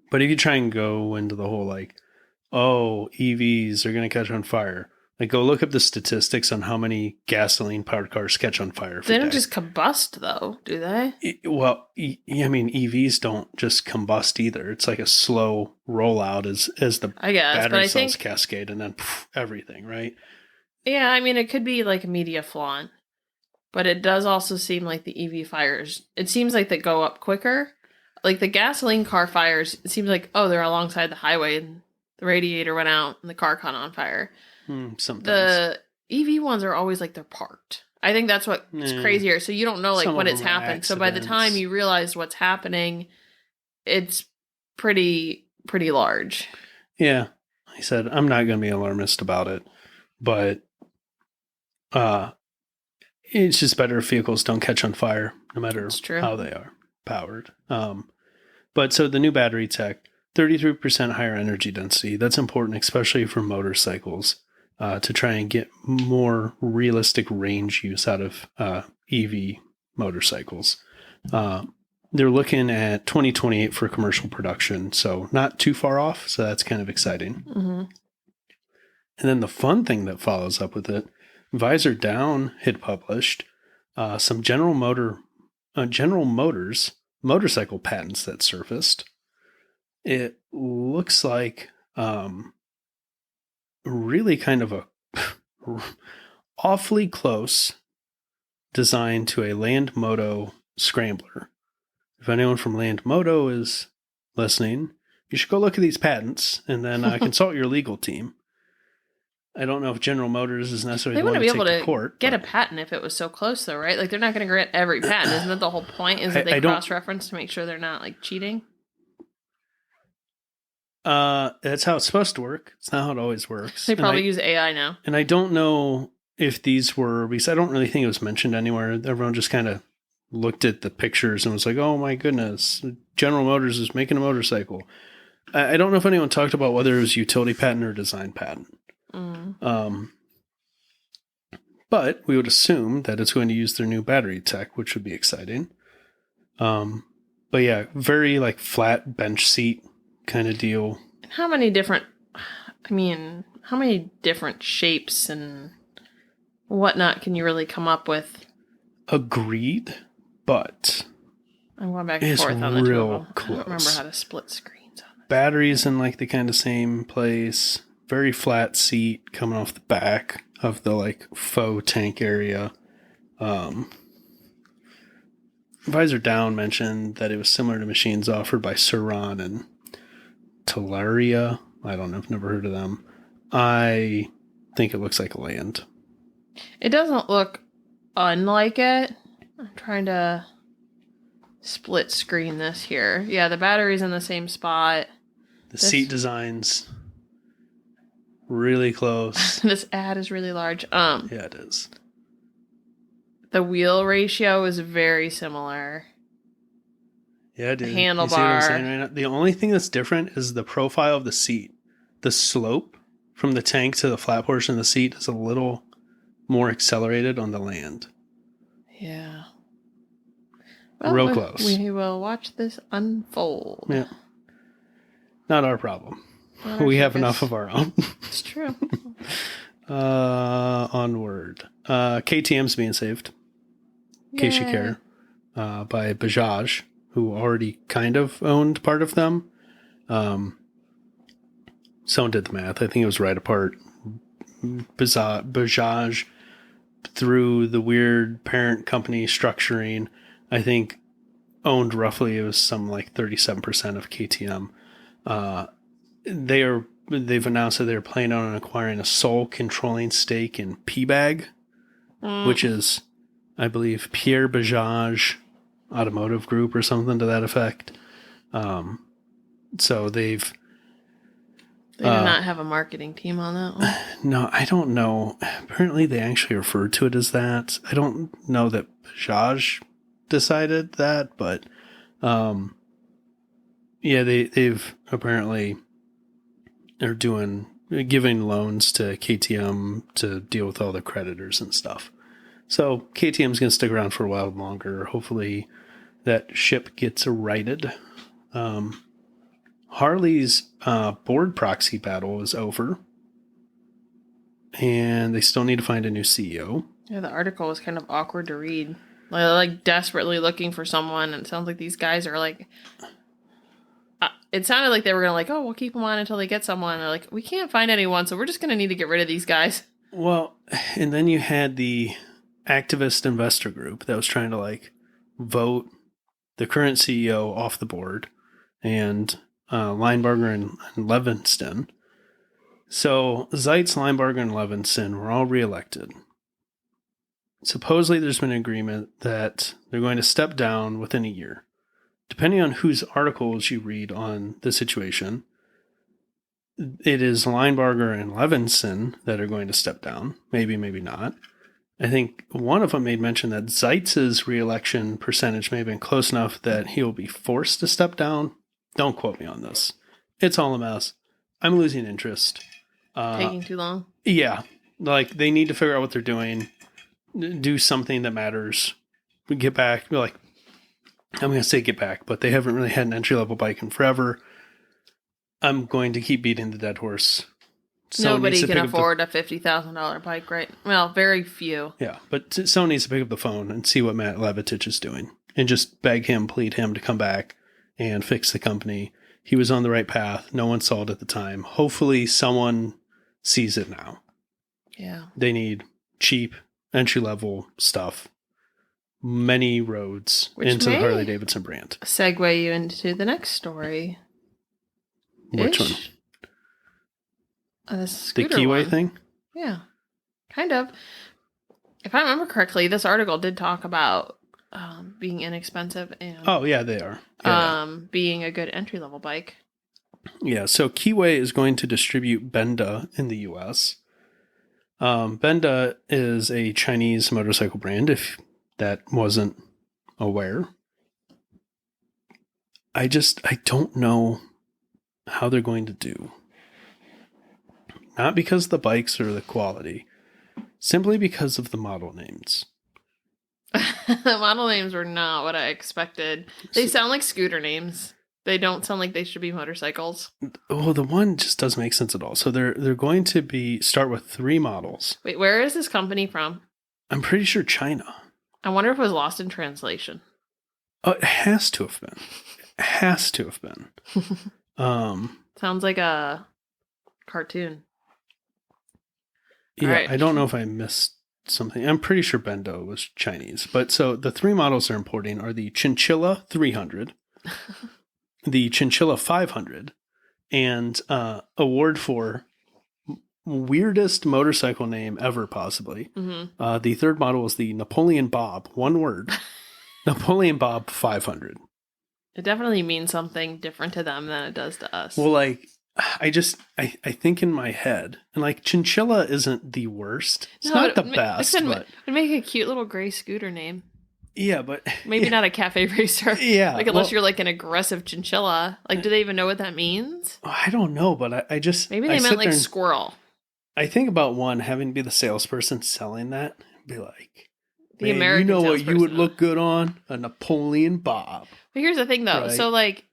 But if you try and go into the whole oh, EVs are going to catch on fire. Like, go look up the statistics on how many gasoline-powered cars catch on fire every They don't day. just combust, though, do they? I mean, EVs don't just combust either. It's like a slow rollout as the I guess, but battery I cells think, cascade, and then everything, right? yeah, I mean, it could be like a media flaunt, but it does also seem like the EV fires, it seems like they go up quicker. Like the gasoline car fires, it seems like, oh, they're alongside the highway and the radiator went out and the car caught on fire. Sometimes. The EV ones are always like they're parked. I think that's what's crazier. So you don't know like Some of when it's them are happened. So by the time accidents. you realize what's happening, it's pretty large. Yeah. I said, I'm not going to be alarmist about it, but it's just better if vehicles don't catch on fire, no matter It's true. how they are powered. But so the new battery tech, 33% higher energy density. That's important, especially for motorcycles, to try and get more realistic range use out of EV motorcycles. They're looking at 2028 for commercial production, so not too far off. So that's kind of exciting. Mm-hmm. And then the fun thing that follows up with it, Visor Down had published some General Motors motorcycle patents that surfaced. It looks like really kind of a awfully close design to a Land Moto Scrambler. If anyone from Land Moto is listening, you should go look at these patents and then consult your legal team. I don't know if General Motors is necessarily They the one wouldn't to be take able to court. get a patent if it was so close, though, right? Like they're not going to grant every patent. Isn't that the whole point? Is that they cross-reference to make sure they're not like cheating? That's how it's supposed to work. It's not how it always works. They probably use AI now. And I don't know if these were, because I don't really think it was mentioned anywhere. Everyone just kind of looked at the pictures and was like, oh my goodness, General Motors is making a motorcycle. I don't know if anyone talked about whether it was utility patent or design patent. But we would assume that it's going to use their new battery tech, which would be exciting. But yeah, very like flat bench seat kind of deal. How many different shapes and whatnot can you really come up with? Agreed, but I'm going back and forth on the two of them. Close. I don't remember how to split screens on it. Batteries in like the kind of same place. Very flat seat coming off the back of the like faux tank area. Visor Down mentioned that it was similar to machines offered by Suron and Talaria. I don't know. I've never heard of them. I think it looks like a Land. It doesn't look unlike it. I'm trying to split screen this here. Yeah, the battery's in the same spot. The seat designs really close. This ad is really large. Yeah, it is. The wheel ratio is very similar. Yeah, dude. Handlebar. You see what I'm saying right now? The only thing that's different is the profile of the seat. The slope from the tank to the flat portion of the seat is a little more accelerated on the Land. Yeah. Well, real close. We will watch this unfold. Yeah. Not our problem. We have enough of our own. It's true. Onward. KTM's being saved. In case you care. By Bajaj, who already kind of owned part of them. Someone did the math. I think it was right apart. Bajaj, through the weird parent company structuring, I think owned roughly, it was some like 37% of KTM. They've announced that they're planning on acquiring a sole controlling stake in P-Bag, which is, I believe, Pierre Bajaj Automotive Group or something to that effect. So they do not have a marketing team on that one. No, I don't know. Apparently they actually referred to it as that. I don't know that Bajaj decided that, but yeah, they've apparently are giving loans to KTM to deal with all the creditors and stuff. So KTM's going to stick around for a while longer. Hopefully that ship gets righted. Harley's board proxy battle is over. And they still need to find a new CEO. Yeah, the article was kind of awkward to read. They're like desperately looking for someone, and it sounds like these guys are like. It sounded like they were gonna like, oh, we'll keep them on until they get someone. They're like, we can't find anyone, so we're just gonna need to get rid of these guys. Well, and then you had the activist investor group that was trying to like vote the current CEO off the board, and Linebarger and Levinston. So Zeitz, Linebarger, and Levinson were all reelected. Supposedly there's been an agreement that they're going to step down within a year. Depending on whose articles you read on the situation, it is Linebarger and Levinson that are going to step down. Maybe, maybe not. I think one of them made mention that Zeitz's reelection percentage may have been close enough that he will be forced to step down. Don't quote me on this. It's all a mess. I'm losing interest. Taking too long? Yeah. Like, they need to figure out what they're doing. Do something that matters. We get back. Like, I'm going to say get back, but they haven't really had an entry-level bike in forever. I'm going to keep beating the dead horse. Nobody can afford a $50,000 bike, right? Well, very few. Yeah, but someone needs to pick up the phone and see what Matt Levitich is doing. And just beg him, plead him to come back and fix the company. He was on the right path. No one saw it at the time. Hopefully someone sees it now. Yeah. They need cheap, entry-level stuff. Many roads into the Harley-Davidson brand. Segue you into the next story. Which one? The Keyway thing? Yeah. Kind of. If I remember correctly, this article did talk about being inexpensive and... Oh, yeah, they are. Yeah. Being a good entry-level bike. Yeah, so Keyway is going to distribute Benda in the U.S. Benda is a Chinese motorcycle brand, if that wasn't aware. I don't know how they're going to do. Not because of the bikes or the quality, simply because of the model names. The model names were not what I expected. They sound like scooter names. They don't sound like they should be motorcycles. Oh, the one just doesn't make sense at all. So they're going to start with 3 models. Wait, where is this company from? I'm pretty sure China. I wonder if it was lost in translation. Oh, it has to have been. It has to have been. Sounds like a cartoon. Yeah, right. I don't know if I missed something. I'm pretty sure Bendo was Chinese. But so the 3 models they're importing are the Chinchilla 300, the Chinchilla 500, and award for weirdest motorcycle name ever, possibly. Mm-hmm. The 3rd model is the Napoleon Bob, one word, Napoleon Bob 500. It definitely means something different to them than it does to us. Well, like, I think in my head, and like Chinchilla isn't the worst. It's not the best. But it'd make a cute little gray scooter name. Yeah, but maybe not a cafe racer. Yeah, like unless you're like an aggressive chinchilla. Like, do they even know what that means? I don't know, but I just maybe they meant like squirrel. I think about one having to be the salesperson selling that, and be like, the American, you know what you would look good on? A Napoleon Bob. But here's the thing, though. Right? So like,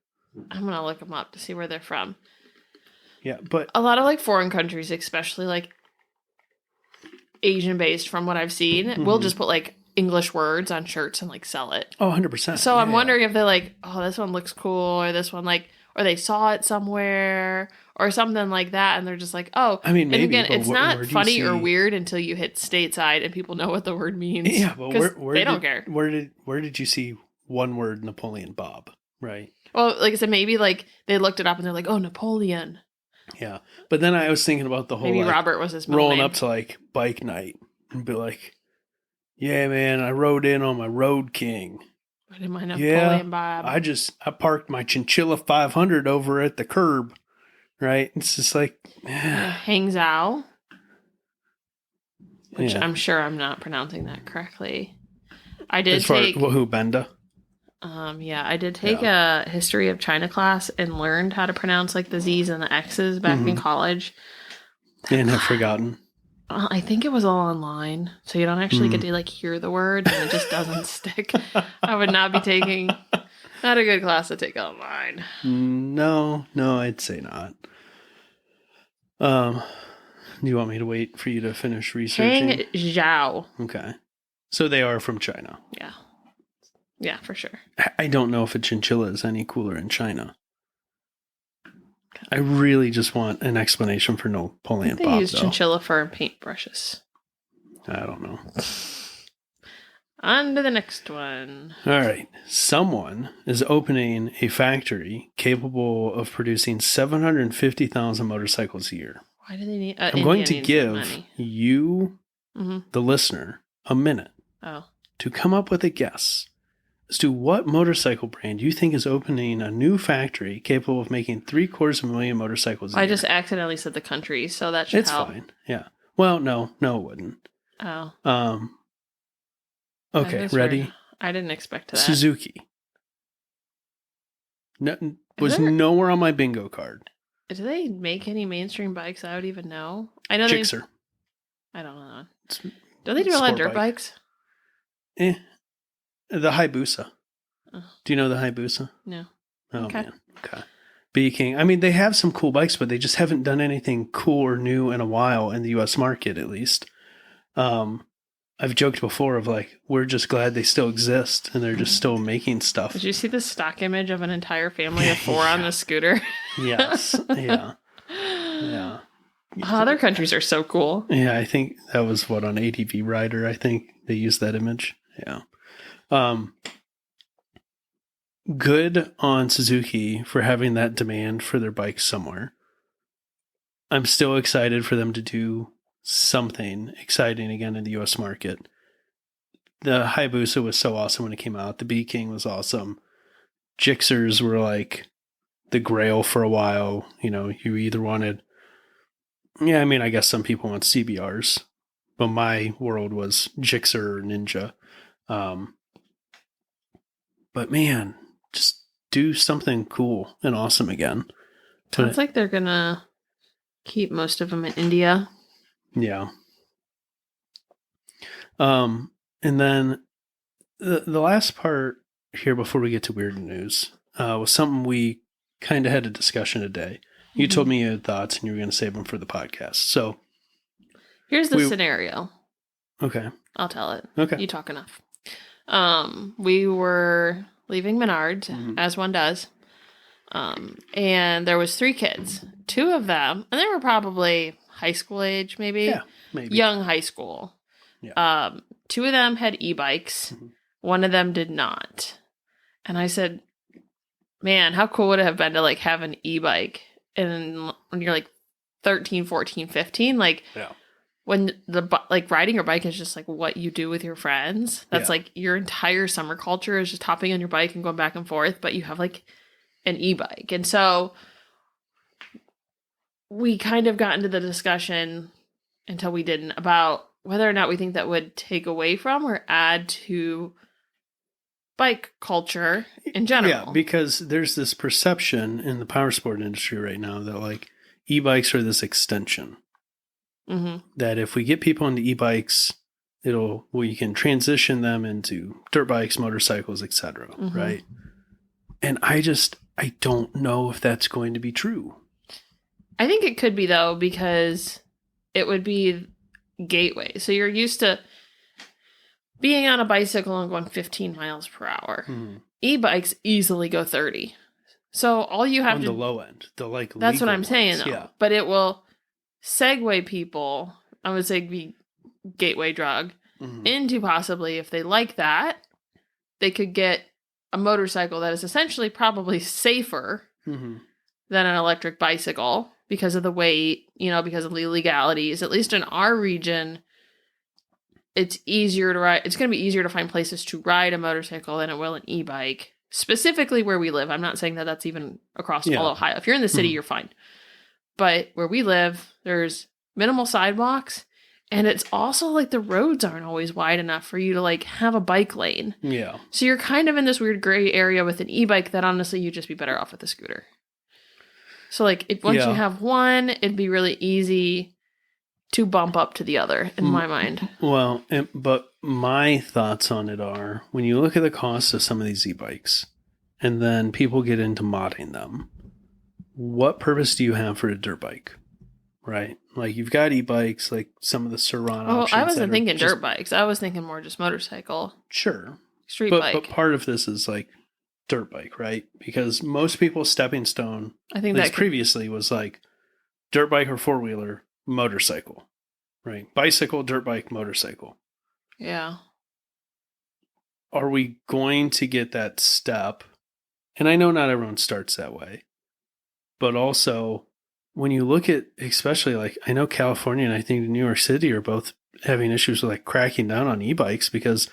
I'm gonna look them up to see where they're from. Yeah, but a lot of like foreign countries, especially like Asian based, from what I've seen, will just put like English words on shirts and like sell it. Oh, 100%. So I'm wondering if they're like, oh, this one looks cool, or this one like, or they saw it somewhere or something like that, and they're just like, oh. I mean, maybe. And again, it's not funny or weird until you hit stateside and people know what the word means. Yeah, but they don't care. Where did you see one word Napoleon Bob? Right. Well, like I said, maybe like they looked it up and they're like, oh, Napoleon. Yeah, but then I was thinking about the whole maybe like, Robert was his middle rolling name. Up to like bike night and be like, yeah, man, I rode in on my Road King. I didn't mind Napoleon Bob. I parked my Chinchilla 500 over at the curb, right? It's just like Hangzhou, which I'm sure I'm not pronouncing that correctly. I did take who Benda. I did take a history of China class and learned how to pronounce like the Z's and the X's back in college. And have forgotten. I think it was all online, so you don't actually get to like hear the words, and it just doesn't stick. I would not be taking Not a good class to take online. No, I'd say not. Do you want me to wait for you to finish researching? Hangzhou. Okay. So they are from China. Yeah. Yeah, for sure. I don't know if a chinchilla is any cooler in China. I really just want an explanation for Napoleon They Bob, use though. chinchilla fur and paintbrushes. I don't know. On to the next one. All right. Someone is opening a factory capable of producing 750,000 motorcycles a year. Why do they need? I'm going India to needs give money. you, the listener, a minute Oh, to come up with a guess as to what motorcycle brand you think is opening a new factory capable of making 750,000 motorcycles a year. I just accidentally said the country, so that should It's help. fine. Yeah. Well, no, it wouldn't. Oh, Okay, That is ready? weird. I didn't expect that. Suzuki. No, was there- nowhere on my bingo card. Do they make any mainstream bikes I would even know? I know Gixxer. I don't know. It's Do they do a lot of sport dirt bike. bikes? The Hayabusa. Oh. Do you know the Hayabusa? No. Oh, Okay. man. Okay. King. I mean, they have some cool bikes, but they just haven't done anything cool or new in a while in the U.S. market, at least. I've joked before of like, we're just glad they still exist and they're just still making stuff. Did you see the stock image of an entire family of 4 on the scooter? Yes. Yeah. Yeah. Other countries are so cool. Yeah, I think that was on ADV Rider. I think they used that image. Yeah. Good on Suzuki for having that demand for their bikes somewhere. I'm still excited for them to do something exciting again in the US market. The Hayabusa was so awesome when it came out. The B King was awesome. Gixxers were like the grail for a while. You know, you either wanted, I guess some people want CBRs, but my world was Gixxer or Ninja. But man, just do something cool and awesome again. Sounds like they're gonna keep most of them in India. Yeah. And then the last part here before we get to weird news was something we kind of had a discussion today. You told me you had thoughts and you were going to save them for the podcast. So here's the scenario. Okay. I'll tell it. Okay. You talk enough. We were leaving Menards, as one does. And there was 3 kids. 2 of them, and they were probably high school age, maybe. Yeah, maybe. Young high school. Yeah. 2 of them had e-bikes. One of them did not. And I said, man, how cool would it have been to like have an e-bike and when you're like 13, 14, 15, like when like riding your bike is just like what you do with your friends. That's like your entire summer culture is just hopping on your bike and going back and forth, but you have like an e-bike. And so we kind of got into the discussion until we didn't about whether or not we think that would take away from or add to bike culture in general. Yeah, because there's this perception in the power sport industry right now that like e-bikes are this extension. That if we get people into e-bikes, we can transition them into dirt bikes, motorcycles, etc. Right? And I don't know if that's going to be true. I think it could be though, because it would be gateway. So you're used to being on a bicycle and going 15 miles per hour. E-bikes easily go 30. So all you have on to the low end, that's what I'm saying though. Yeah. But it will segue people, I would say be gateway drug, into possibly, if they like that, they could get a motorcycle that is essentially probably safer than an electric bicycle because of the weight, because of the legalities. At least in our region, it's easier to ride. It's going to be easier to find places to ride a motorcycle than it will an e-bike. Specifically where we live. I'm not saying that that's even across all Ohio. If you're in the city, you're fine. But where we live, there's minimal sidewalks. And it's also like the roads aren't always wide enough for you to like have a bike lane. Yeah. So you're kind of in this weird gray area with an e-bike that honestly you'd just be better off with a scooter. So like once you have one, it'd be really easy to bump up to the other in my mind. Well, but my thoughts on it are when you look at the cost of some of these e-bikes and then people get into modding them. What purpose do you have for a dirt bike? Right? Like you've got e-bikes, like some of the Surron Oh, options. I wasn't thinking just, dirt bikes. I was thinking more just motorcycle. Sure. Street But bike. part of this is like dirt bike, right? Because most people's stepping stone, I think at least that previously, was like dirt bike or four-wheeler, motorcycle, right? Bicycle, dirt bike, motorcycle. Yeah. Are we going to get that step? And I know not everyone starts that way, but also when you look at, especially like, I know California and I think New York City are both having issues with like cracking down on e-bikes, because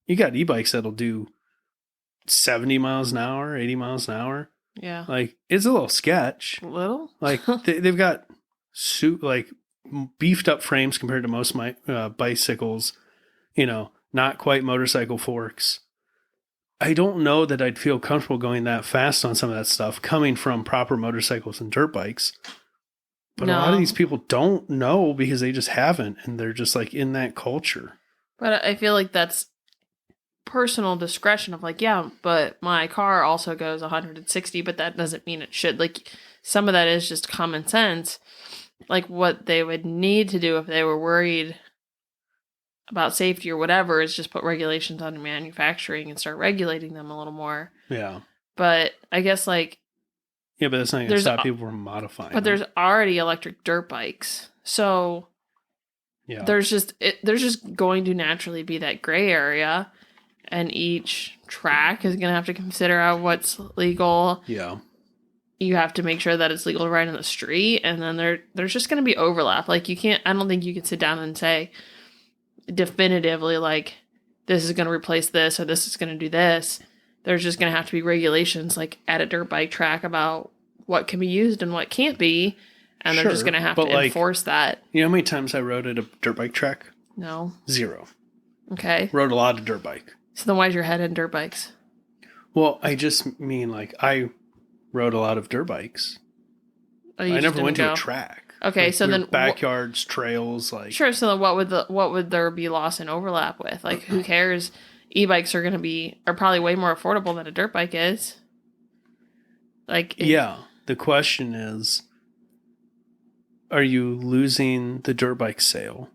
you got e-bikes that'll do 70 miles an hour, 80 miles an hour. Yeah. Like it's a little sketch. Little? Like they've got like beefed up frames compared to most bicycles, not quite motorcycle forks. I don't know that I'd feel comfortable going that fast on some of that stuff coming from proper motorcycles and dirt bikes. But a lot of these people don't know because they just haven't, and they're just like in that culture. But I feel like that's personal discretion of like, yeah, but my car also goes 160, but that doesn't mean it should. Like some of that is just common sense. Like what they would need to do if they were worried about safety or whatever is just put regulations on manufacturing and start regulating them a little more. Yeah. But I guess like, yeah, but that's not going to stop people from modifying. But there's already electric dirt bikes. So yeah, there's just going to naturally be that gray area, and each track is going to have to consider out what's legal. Yeah. You have to make sure that it's legal right in the street, and then there's just going to be overlap. Like I don't think you can sit down and say definitively like this is going to replace this or this is going to do this. There's just going to have to be regulations like at a dirt bike track about what can be used and what can't be. And they're just going to have to enforce that. You know how many times I rode at a dirt bike track? No. 0. Okay. Rode a lot of dirt bike. So then why's your head in dirt bikes? Well, I just mean like I rode a lot of dirt bikes. Oh, I never went to a track. Okay, like, so then backyards, trails, like sure. So then what would there be loss and overlap with? Like who cares? E-bikes are probably way more affordable than a dirt bike is. Like yeah, the question is, are you losing the dirt bike sale?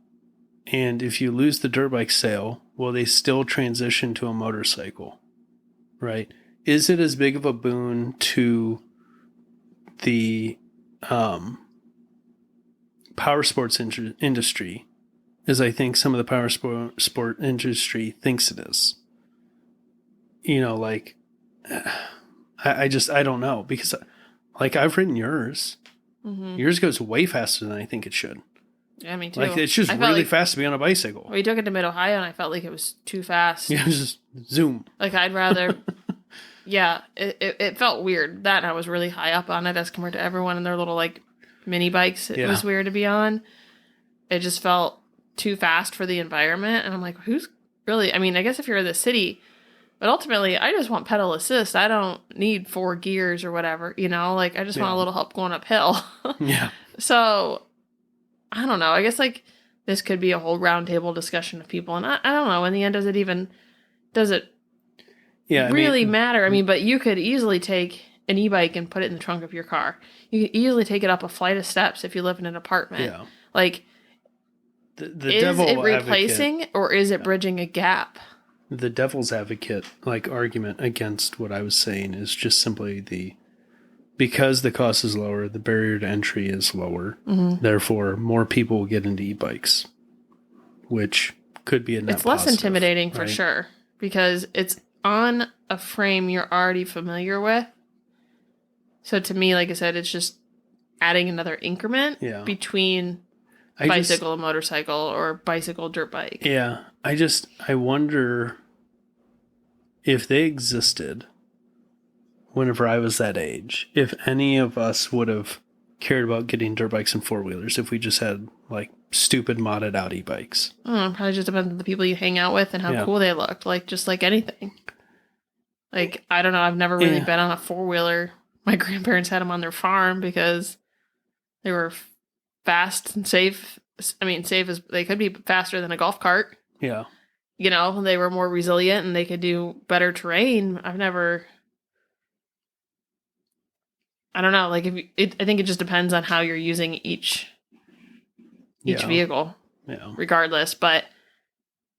And if you lose the dirt bike sale, will they still transition to a motorcycle? Right? Is it as big of a boon to the power sports industry as I think some of the power sport industry thinks it is? Like I don't know, because like I've ridden yours. Mm-hmm. Yours goes way faster than I think it should. Yeah, me too. Like it's just really fast to be on a bicycle. We took it to Mid-Ohio and I felt like it was too fast. Yeah, just zoom. Like I'd rather yeah, it felt weird. That and I was really high up on it as compared to everyone in their little like mini bikes. It was weird to be on. It just felt too fast for the environment. And I'm like, who's really, I mean, I guess if you're in the city, but ultimately I just want pedal assist. I don't need 4 gears or whatever, like I just want a little help going uphill. Yeah. So I don't know. I guess like this could be a whole roundtable discussion of people. And I don't know, in the end, does it really matter? I mean, but you could easily take an e-bike and put it in the trunk of your car. You could easily take it up a flight of steps if you live in an apartment. Yeah. Like, the is it replacing or is it bridging a gap? The devil's advocate argument against what I was saying is just simply because the cost is lower, the barrier to entry is lower. Mm-hmm. Therefore, more people will get into e-bikes, which could be a net It's less positive, intimidating for sure because it's on a frame you're already familiar with. So to me, like I said, it's just adding another increment between bicycle and motorcycle or bicycle dirt bike. Yeah. I wonder if they existed whenever I was that age, if any of us would have cared about getting dirt bikes and 4-wheelers if we just had like stupid modded out e-bikes. Probably just depends on the people you hang out with and how cool they looked. Like just like anything. Like, I don't know. I've never really been on a 4-wheeler. My grandparents had them on their farm because they were fast and safe. I mean, safe as they could be faster than a golf cart. Yeah. They were more resilient and they could do better terrain. I've never I don't know. Like I think it just depends on how you're using each vehicle, regardless. But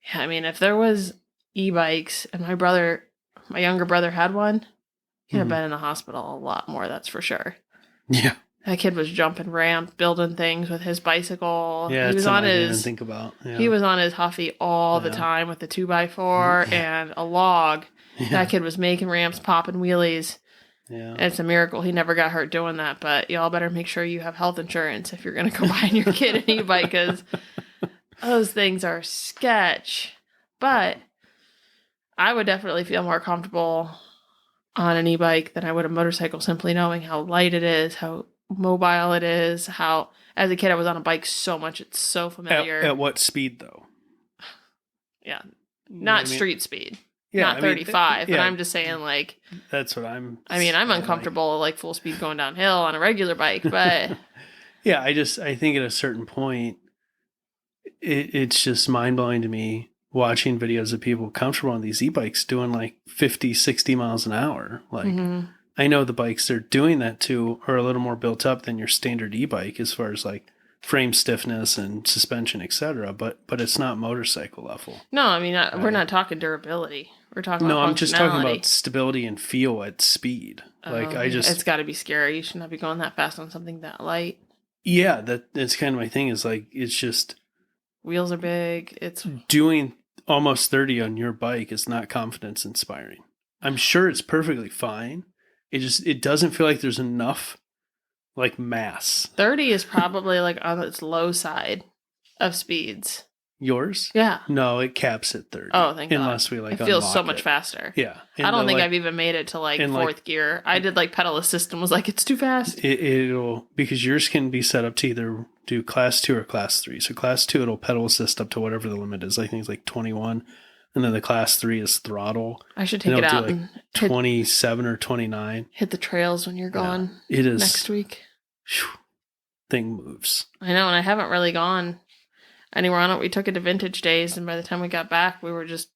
yeah, I mean, if there was e-bikes and my younger brother had one, he'd have been in the hospital a lot more. That's for sure. Yeah. That kid was jumping ramps, building things with his bicycle. Yeah, he was on I didn't even think about. Yeah. He was on his Huffy all the time with the 2x4 and a log. Yeah. That kid was making ramps, popping wheelies. Yeah. And it's a miracle he never got hurt doing that. But y'all better make sure you have health insurance if you're going to go buy your kid an e-bike, because those things are sketch. But I would definitely feel more comfortable on an e-bike than I would a motorcycle, simply knowing how light it is, how mobile it is, how as a kid I was on a bike so much, it's so familiar. At what speed though? Yeah. Not street speed. Yeah, not 35, but I'm just saying, like, that's what I'm I'm uncomfortable like full speed going downhill on a regular bike, but yeah, I think at a certain point it's just mind-blowing to me watching videos of people comfortable on these e-bikes doing like 50, 60 miles an hour. Like, I know the bikes they're doing that to are a little more built up than your standard e-bike as far as like frame stiffness and suspension, etc. But it's not motorcycle level. No, I mean, we're not talking durability. We're talking about I'm just talking about stability and feel at speed. Like it's got to be scary. You should not be going that fast on something that light. Yeah, that's kind of my thing. Is like it's just wheels are big. It's doing almost 30 on your bike is not confidence inspiring. I'm sure it's perfectly fine. It doesn't feel like there's enough like mass. 30 is probably like on its low side of speeds. Yours? Yeah. No, it caps at 30. Oh, thank God. Unless we like it feels so much faster. Yeah. I don't think I've even made it to like fourth gear. I did like pedal assist and was like, it's too fast. It'll, because yours can be set up to either do class 2 or class 3. So class 2, it'll pedal assist up to whatever the limit is. I think it's like 21. And then the class 3 is throttle. I should take it out like and 27 or 29. Hit the trails when you're gone. It is. Next week. Thing moves. I know, and I haven't really gone anywhere on it. We took it to Vintage Days, and by the time we got back, we were just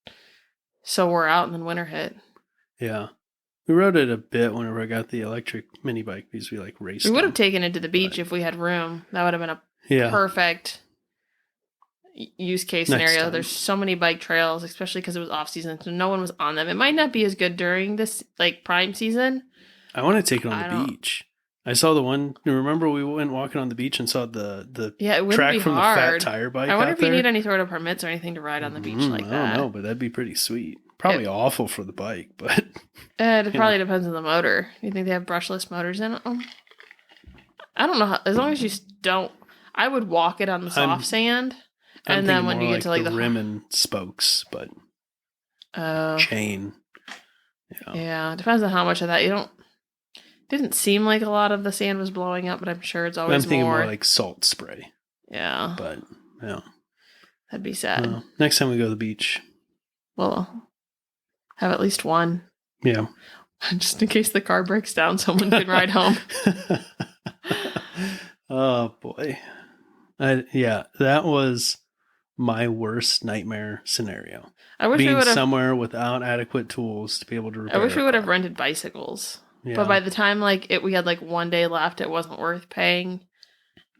so wore out, and then winter hit. Yeah. We rode it a bit whenever I got the electric mini bike because we like raced. We would have taken it to the beach if we had room. That would have been a perfect use case scenario. There's so many bike trails, especially because it was off season, so no one was on them. It might not be as good during this like prime season. I want to take it on the beach. I saw the one. Remember, we went walking on the beach and saw the track from the Fat Tire bike. I wonder if you need any sort of permits or anything to ride on the beach like that. I don't know, but that'd be pretty sweet. Probably awful for the bike, but it probably depends on the motor. You think they have brushless motors in them? I don't know. As long as you don't, I would walk it on the soft sand, and then when you get to like the rim and spokes, but chain. Yeah, it depends on how much of that you don't. Didn't seem like a lot of the sand was blowing up, but I'm sure it's always I'm thinking more like salt spray. Yeah. But, yeah. That'd be sad. Well, next time we go to the beach. We'll have at least one. Yeah. Just in case the car breaks down, someone can ride home. Oh, boy. That was my worst nightmare scenario. I wish we would have somewhere without adequate tools to be able to repair. I wish we would have rented bicycles. Yeah. But by the time we had like one day left, it wasn't worth paying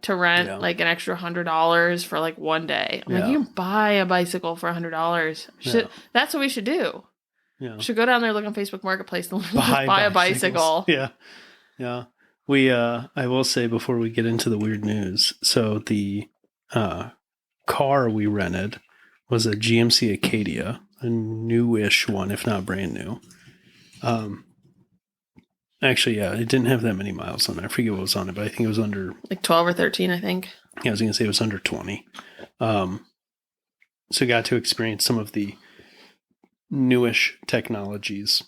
to rent like an extra $100 for like one day. I'm like, you can buy a bicycle for $100. That's what we should do. Yeah. We should go down there, look on Facebook Marketplace, and just buy a bicycle. Yeah. Yeah. We I will say before we get into the weird news, so the car we rented was a GMC Acadia, a newish one, if not brand new. Actually, it didn't have that many miles on it. I forget what was on it, but I think it was under... like 12 or 13, I think. Yeah, I was going to say it was under 20. So got to experience some of the newish technologies.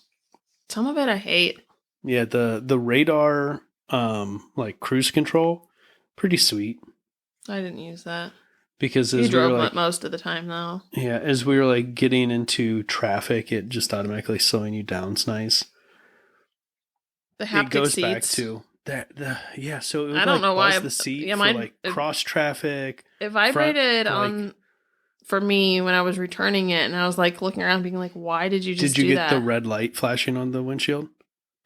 Some of it I hate. Yeah, the radar, like cruise control, pretty sweet. I didn't use that. Because as you drove most of the time, though. Yeah, as we were like getting into traffic, it just automatically slowing you down is nice. The haptic it goes seats. Back to that. So it would I don't know why the seat for like cross traffic. It vibrated for me when I was returning it, and I was like looking around, being like, "Why did you just do that?" Did you get the red light flashing on the windshield?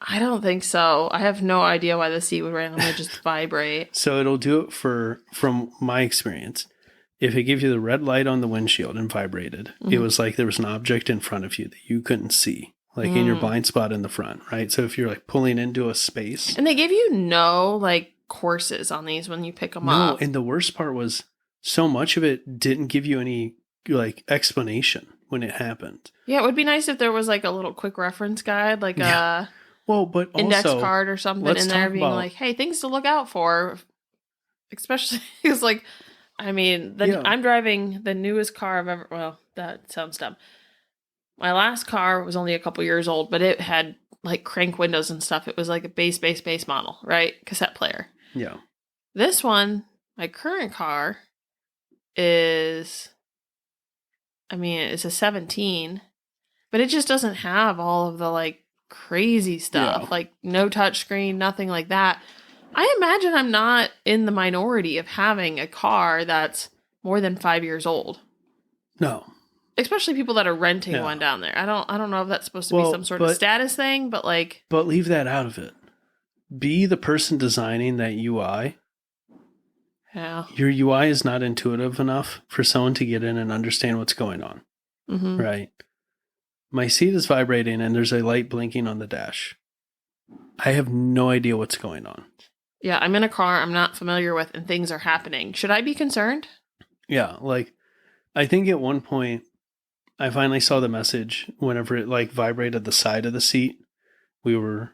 I don't think so. I have no idea why the seat would randomly just vibrate. So it'll do it from my experience. If it gives you the red light on the windshield and vibrated, it was like there was an object in front of you that you couldn't see, like in your blind spot in the front, right? So if you're like pulling into a space. And they give you no like courses on these when you pick them up. No, and the worst part was so much of it didn't give you any like explanation when it happened. Yeah, it would be nice if there was like a little quick reference guide, like a but index also, card or something in there being like, hey, things to look out for. Especially because like, I mean, I'm driving the newest car I've ever, well, that sounds dumb. My last car was only a couple years old, but it had like crank windows and stuff. It was like a base model, right? Cassette player. Yeah. This one, my current car is, I mean, it's a 17, but it just doesn't have all of the like crazy stuff, like no touchscreen, nothing like that. I imagine I'm not in the minority of having a car that's more than 5 years old. No. Especially people that are renting one down there. I don't know if that's supposed to be some sort of status thing, but like... But leave that out of it. Be the person designing that UI. Yeah. Your UI is not intuitive enough for someone to get in and understand what's going on. Mm-hmm. Right? My seat is vibrating and there's a light blinking on the dash. I have no idea what's going on. Yeah, I'm in a car I'm not familiar with and things are happening. Should I be concerned? Yeah, like I think at one point I finally saw the message whenever it like vibrated the side of the seat. We were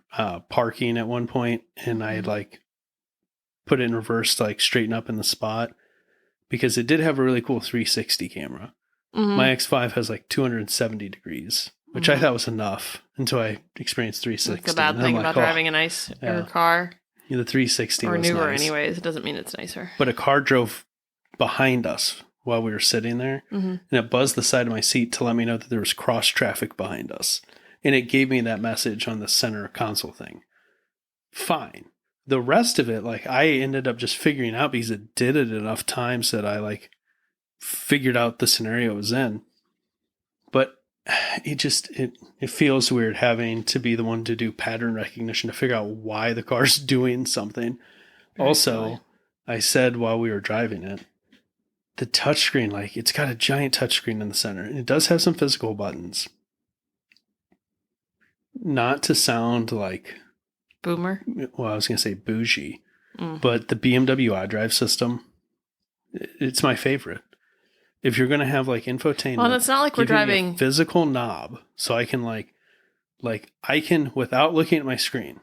parking at one point and I had like put it in reverse to like straighten up in the spot because it did have a really cool 360 camera. Mm-hmm. My X5 has like 270 degrees, which I thought was enough until I experienced 360. That's the bad thing about driving a nicer car. Yeah, the 360 or was newer nice. Anyways. It doesn't mean it's nicer. But a car drove behind us while we were sitting there, and it buzzed the side of my seat to let me know that there was cross traffic behind us. And it gave me that message on the center console thing. Fine. The rest of it, like I ended up just figuring out because it did it enough times that I like figured out the scenario it was in. But it feels weird having to be the one to do pattern recognition to figure out why the car's doing something. Very Also, silly. I said while we were driving it, the touchscreen, like it's got a giant touchscreen in the center and it does have some physical buttons. Not to sound like Boomer? well, I was going to say bougie, but the BMW iDrive system, it's my favorite. If you're going to have like infotainment, well, it's not like we're driving a physical knob, so I can like I can without looking at my screen.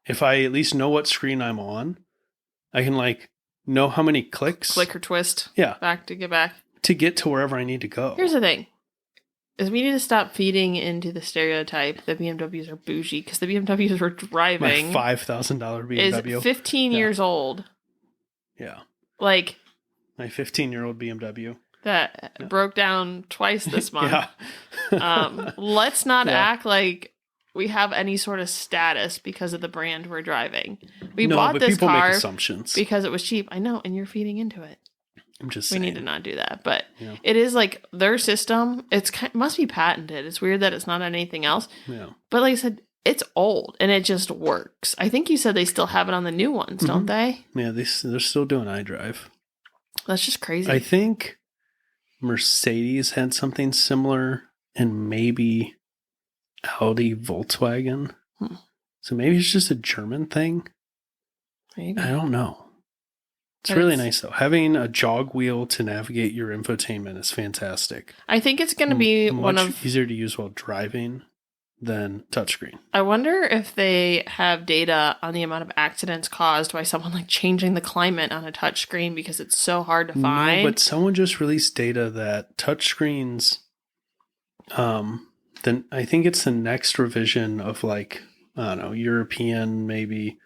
If I at least know what screen I'm on, I can like know how many clicks, click or twist, back to get back to get to wherever I need to go. Here's the thing: is we need to stop feeding into the stereotype that BMWs are bougie because the BMWs we're driving, my $5,000 BMW, is 15 years old. Yeah, like my 15-year-old BMW. That broke down twice this month. Let's not act like we have any sort of status because of the brand we're driving. We bought this car because it was cheap. I know, and you're feeding into it. I'm just saying. We need to not do that. But it is like their system. It must be patented. It's weird that it's not on anything else. Yeah. But like I said, it's old and it just works. I think you said they still have it on the new ones, don't they? Yeah, they're still doing iDrive. That's just crazy. I think Mercedes had something similar and maybe Audi, Volkswagen. So maybe it's just a German thing. Maybe. I don't know. It's really nice though. Having a jog wheel to navigate your infotainment is fantastic. I think it's going to be much easier to use while driving than touchscreen. I wonder if they have data on the amount of accidents caused by someone like changing the climate on a touchscreen because it's so hard to find. No, but someone just released data that touchscreens, then I think it's the next revision of like, I don't know, European maybe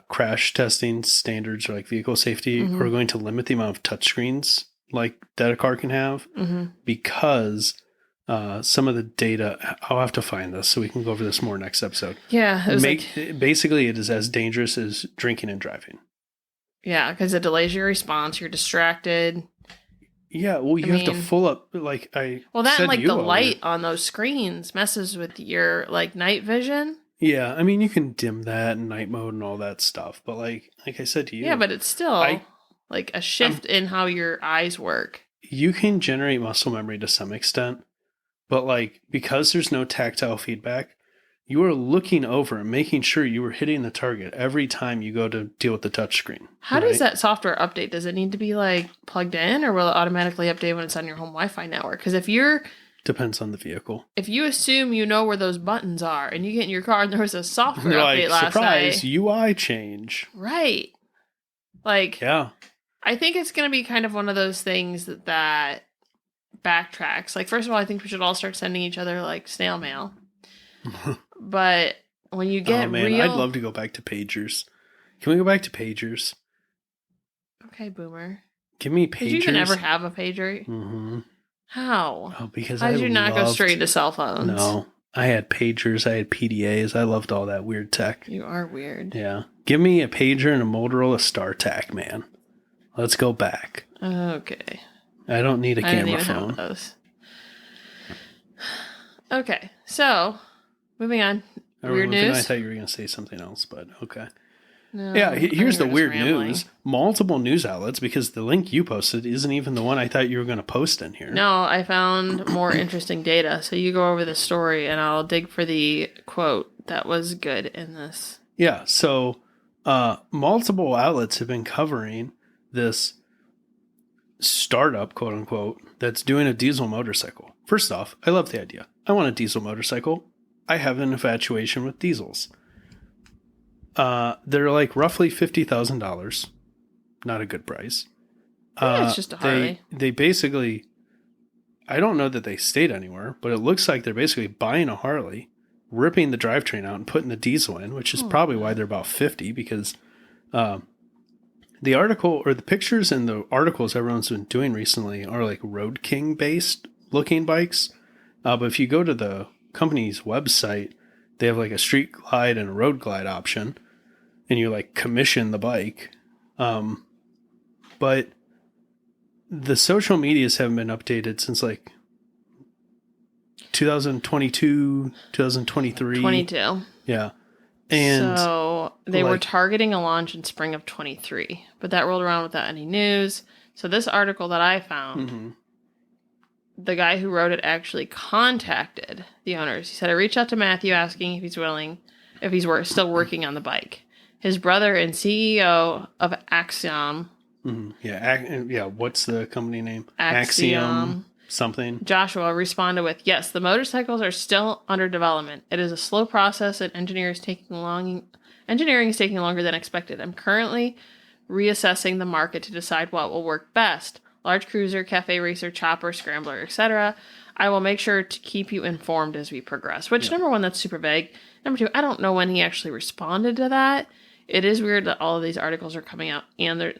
crash testing standards or like vehicle safety are going to limit the amount of touchscreens like that a car can have because some of the data, I'll have to find this so we can go over this more next episode. Yeah. Basically, it is as dangerous as drinking and driving. Yeah, because it delays your response. You're distracted. Yeah, well, you have to full up, like I Well, that said and like to you the light on those screens messes with your like night vision. Yeah, I mean, you can dim that and night mode and all that stuff, but like I said to you, Yeah, but it's still I- like a shift in how your eyes work. you can generate muscle memory to some extent, but like because there's no tactile feedback, you are looking over and making sure you are hitting the target every time you go to deal with the touchscreen. How does that software update? Does it need to be like plugged in, or will it automatically update when it's on your home Wi-Fi network? Because if Depends on the vehicle. if you assume you know where those buttons are, and you get in your car and there was a software You're update like, last surprise, night, UI change. right? Like, Yeah. I think it's going to be kind of one of those things that backtracks. Like, first of all, I think we should all start sending each other like snail mail. But when you get real, I'd love to go back to pagers. Can we go back to pagers? Okay, boomer. Give me pagers. Did you even ever have a pager? Mm-hmm. How? Oh, because How did you not go straight to cell phones? No, I had pagers. I had PDAs. I loved all that weird tech. You are weird. Yeah, give me a pager and a Motorola StarTAC, man. Let's go back. Okay. I don't need a I didn't camera even have phone. those. Okay, so moving on. Weird news. I thought you were going to say something else, but okay. No, Yeah, I here's think the we're weird just rambling. news. Multiple news outlets, because the link you posted isn't even the one I thought you were going to post in here. No, I found more interesting data. So you go over the story, and I'll dig for the quote that was good in this. Yeah, so multiple outlets have been covering this startup, quote unquote, that's doing a diesel motorcycle. First off, I love the idea. I want a diesel motorcycle. I have an infatuation with diesels. They're like roughly $50,000. Not a good price. Yeah, it's just a Harley. They basically, I don't know that they stayed anywhere, but it looks like they're basically buying a Harley, ripping the drivetrain out and putting the diesel in, which is probably why they're about 50, because the article or the pictures and the articles everyone's been doing recently are like Road King based looking bikes. But if you go to the company's website, they have like a street glide and a road glide option, and you like commission the bike. But the social medias haven't been updated since like 2022, 2023. 22. Yeah. And so they were targeting a launch in spring of 23, but that rolled around without any news. So this article that I found, the guy who wrote it actually contacted the owners. He said, I reached out to Matthew asking if he's still working on the bike. His brother and CEO of Axiom. Yeah. What's the company name? Axiom something. Joshua responded with, yes, the motorcycles are still under development. It is a slow process and engineering is taking longer than expected. I'm currently reassessing the market to decide what will work best. Large cruiser, cafe racer, chopper, scrambler, etc. I will make sure to keep you informed as we progress. Which, number one, that's super vague. Number two, I don't know when he actually responded to that. It is weird that all of these articles are coming out, and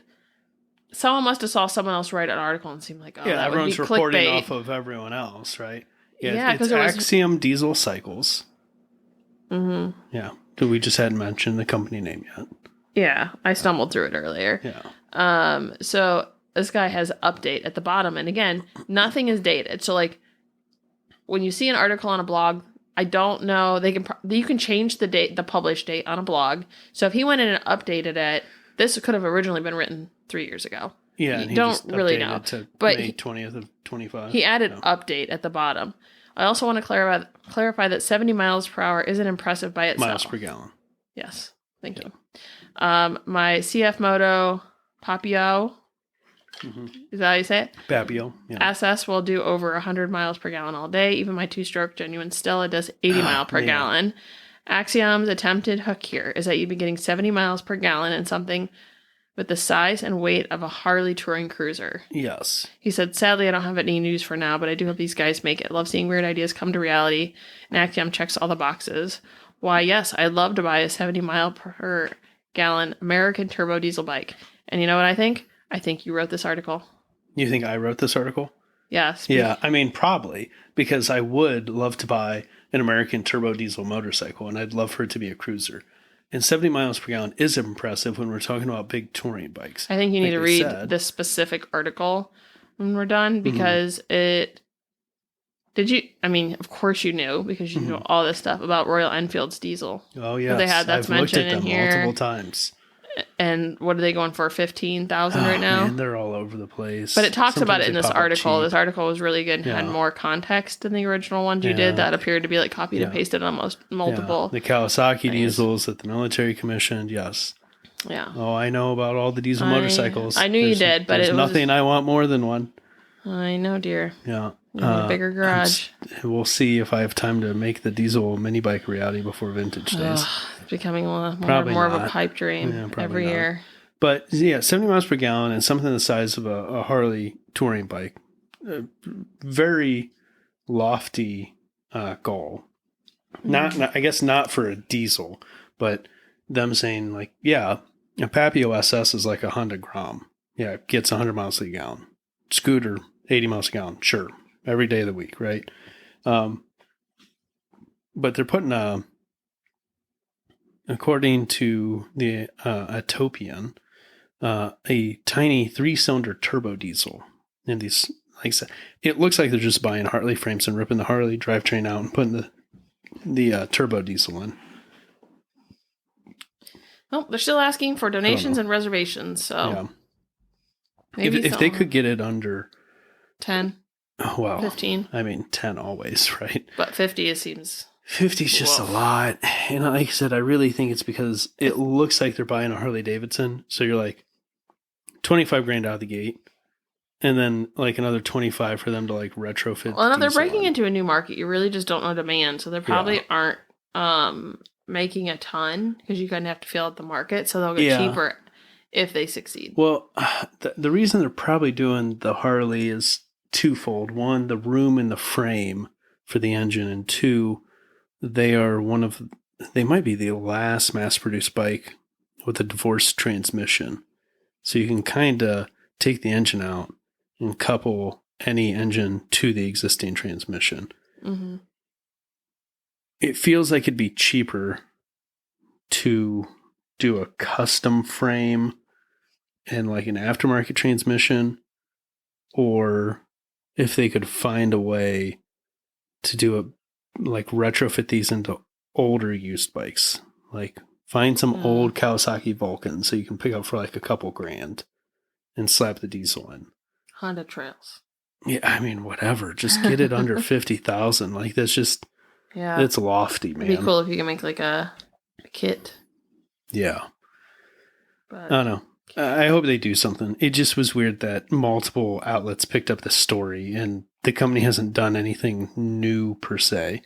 someone must have saw someone else write an article and seemed like, oh, that would be everyone's reporting clickbait. off of everyone else, right? Yeah, it's Axiom Diesel Cycles. Mm-hmm. Yeah, we just hadn't mentioned the company name yet. Yeah, I stumbled through it earlier. Yeah. So this guy has update at the bottom, and again, nothing is dated. So like, when you see an article on a blog, I don't know. You can change the date, the published date on a blog. So if he went in and updated it, this could have originally been written 3 years ago. Yeah, you don't really know. But May 20th of 25. He added update at the bottom. I also want to clarify that 70 miles per hour isn't impressive by itself. Miles per gallon. Yes, thank you. My CF Moto Papio. Is that how you say it? Papio. Yeah. SS will do over 100 miles per gallon all day. Even my two-stroke genuine Stella does 80 mile per gallon. Axiom's attempted hook here is that you'd be getting 70 miles per gallon in something with the size and weight of a Harley touring cruiser. Yes. He said, sadly, I don't have any news for now, but I do hope these guys make it. Love seeing weird ideas come to reality, and Axiom checks all the boxes. Why, yes, I'd love to buy a 70 mile per gallon American turbo diesel bike. And you know what I think? I think you wrote this article. You think I wrote this article? Yes. Yeah, I mean, probably, because I would love to buy an American turbo diesel motorcycle, and I'd love for it to be a cruiser. And 70 miles per gallon is impressive when we're talking about big touring bikes. I think you need to read this specific article when we're done, because it Did you? I mean, of course you knew because you know all this stuff about Royal Enfield's diesel. Oh yeah, They had that's I've looked mentioned at them in here. multiple times. And what are they going for? 15,000 right now. Man, they're all over the place. But it talks Sometimes about it in they this pop up article. cheap. This article was really good and had Yeah. more context than the original ones you did that appeared to be like copied and pasted on multiple. The Kawasaki things. diesels that the military commissioned. Yes. Yeah. Oh, I know about all the diesel motorcycles. I knew you did, but there's it was nothing I want more than one. I know, dear. Yeah. You need a bigger garage. We'll see if I have time to make the diesel mini bike a reality before vintage days. It's becoming more of not. a pipe dream every not. year. But yeah, 70 miles per gallon and something the size of a Harley touring bike. Very lofty goal. Not, I guess not for a diesel, but them saying like, yeah, a Papio SS is like a Honda Grom. Yeah, it gets 100 miles a gallon. Scooter, 80 miles a gallon. Sure. Every day of the week, right? But they're putting according to the Atopian, a tiny 3-cylinder turbo diesel. And these, like I said, it looks like they're just buying Harley frames and ripping the Harley drivetrain out and putting the turbo diesel in. Well, they're still asking for donations and reservations, so yeah. Maybe if they could get it under 10, well, 15. I mean, 10 always, right? But 50 it seems 50 is just a lot. And like I said, I really think it's because it looks like they're buying a Harley Davidson. So you're like 25 grand out of the gate. And then like another 25 for them to like retrofit. Well, no, they're breaking into a new market. You really just don't know demand. So they probably aren't making a ton because you kind of have to feel out the market. So they'll get cheaper if they succeed. Well, the reason they're probably doing the Harley is twofold. One, the room in the frame for the engine. And two, they might be the last mass-produced bike with a divorced transmission. So you can kind of take the engine out and couple any engine to the existing transmission. Mm-hmm. It feels like it'd be cheaper to do a custom frame and like an aftermarket transmission, or if they could find a way to do a like retrofit these into older used bikes, like find some old Kawasaki Vulcan so you can pick up for like a couple grand and slap the diesel in. Honda Trails. Yeah, I mean, whatever. Just get it under 50,000. Like that's just, it's lofty, man. It'd be cool if you can make like a kit. Yeah. But I don't know. I hope they do something. It just was weird that multiple outlets picked up the story and the company hasn't done anything new per se.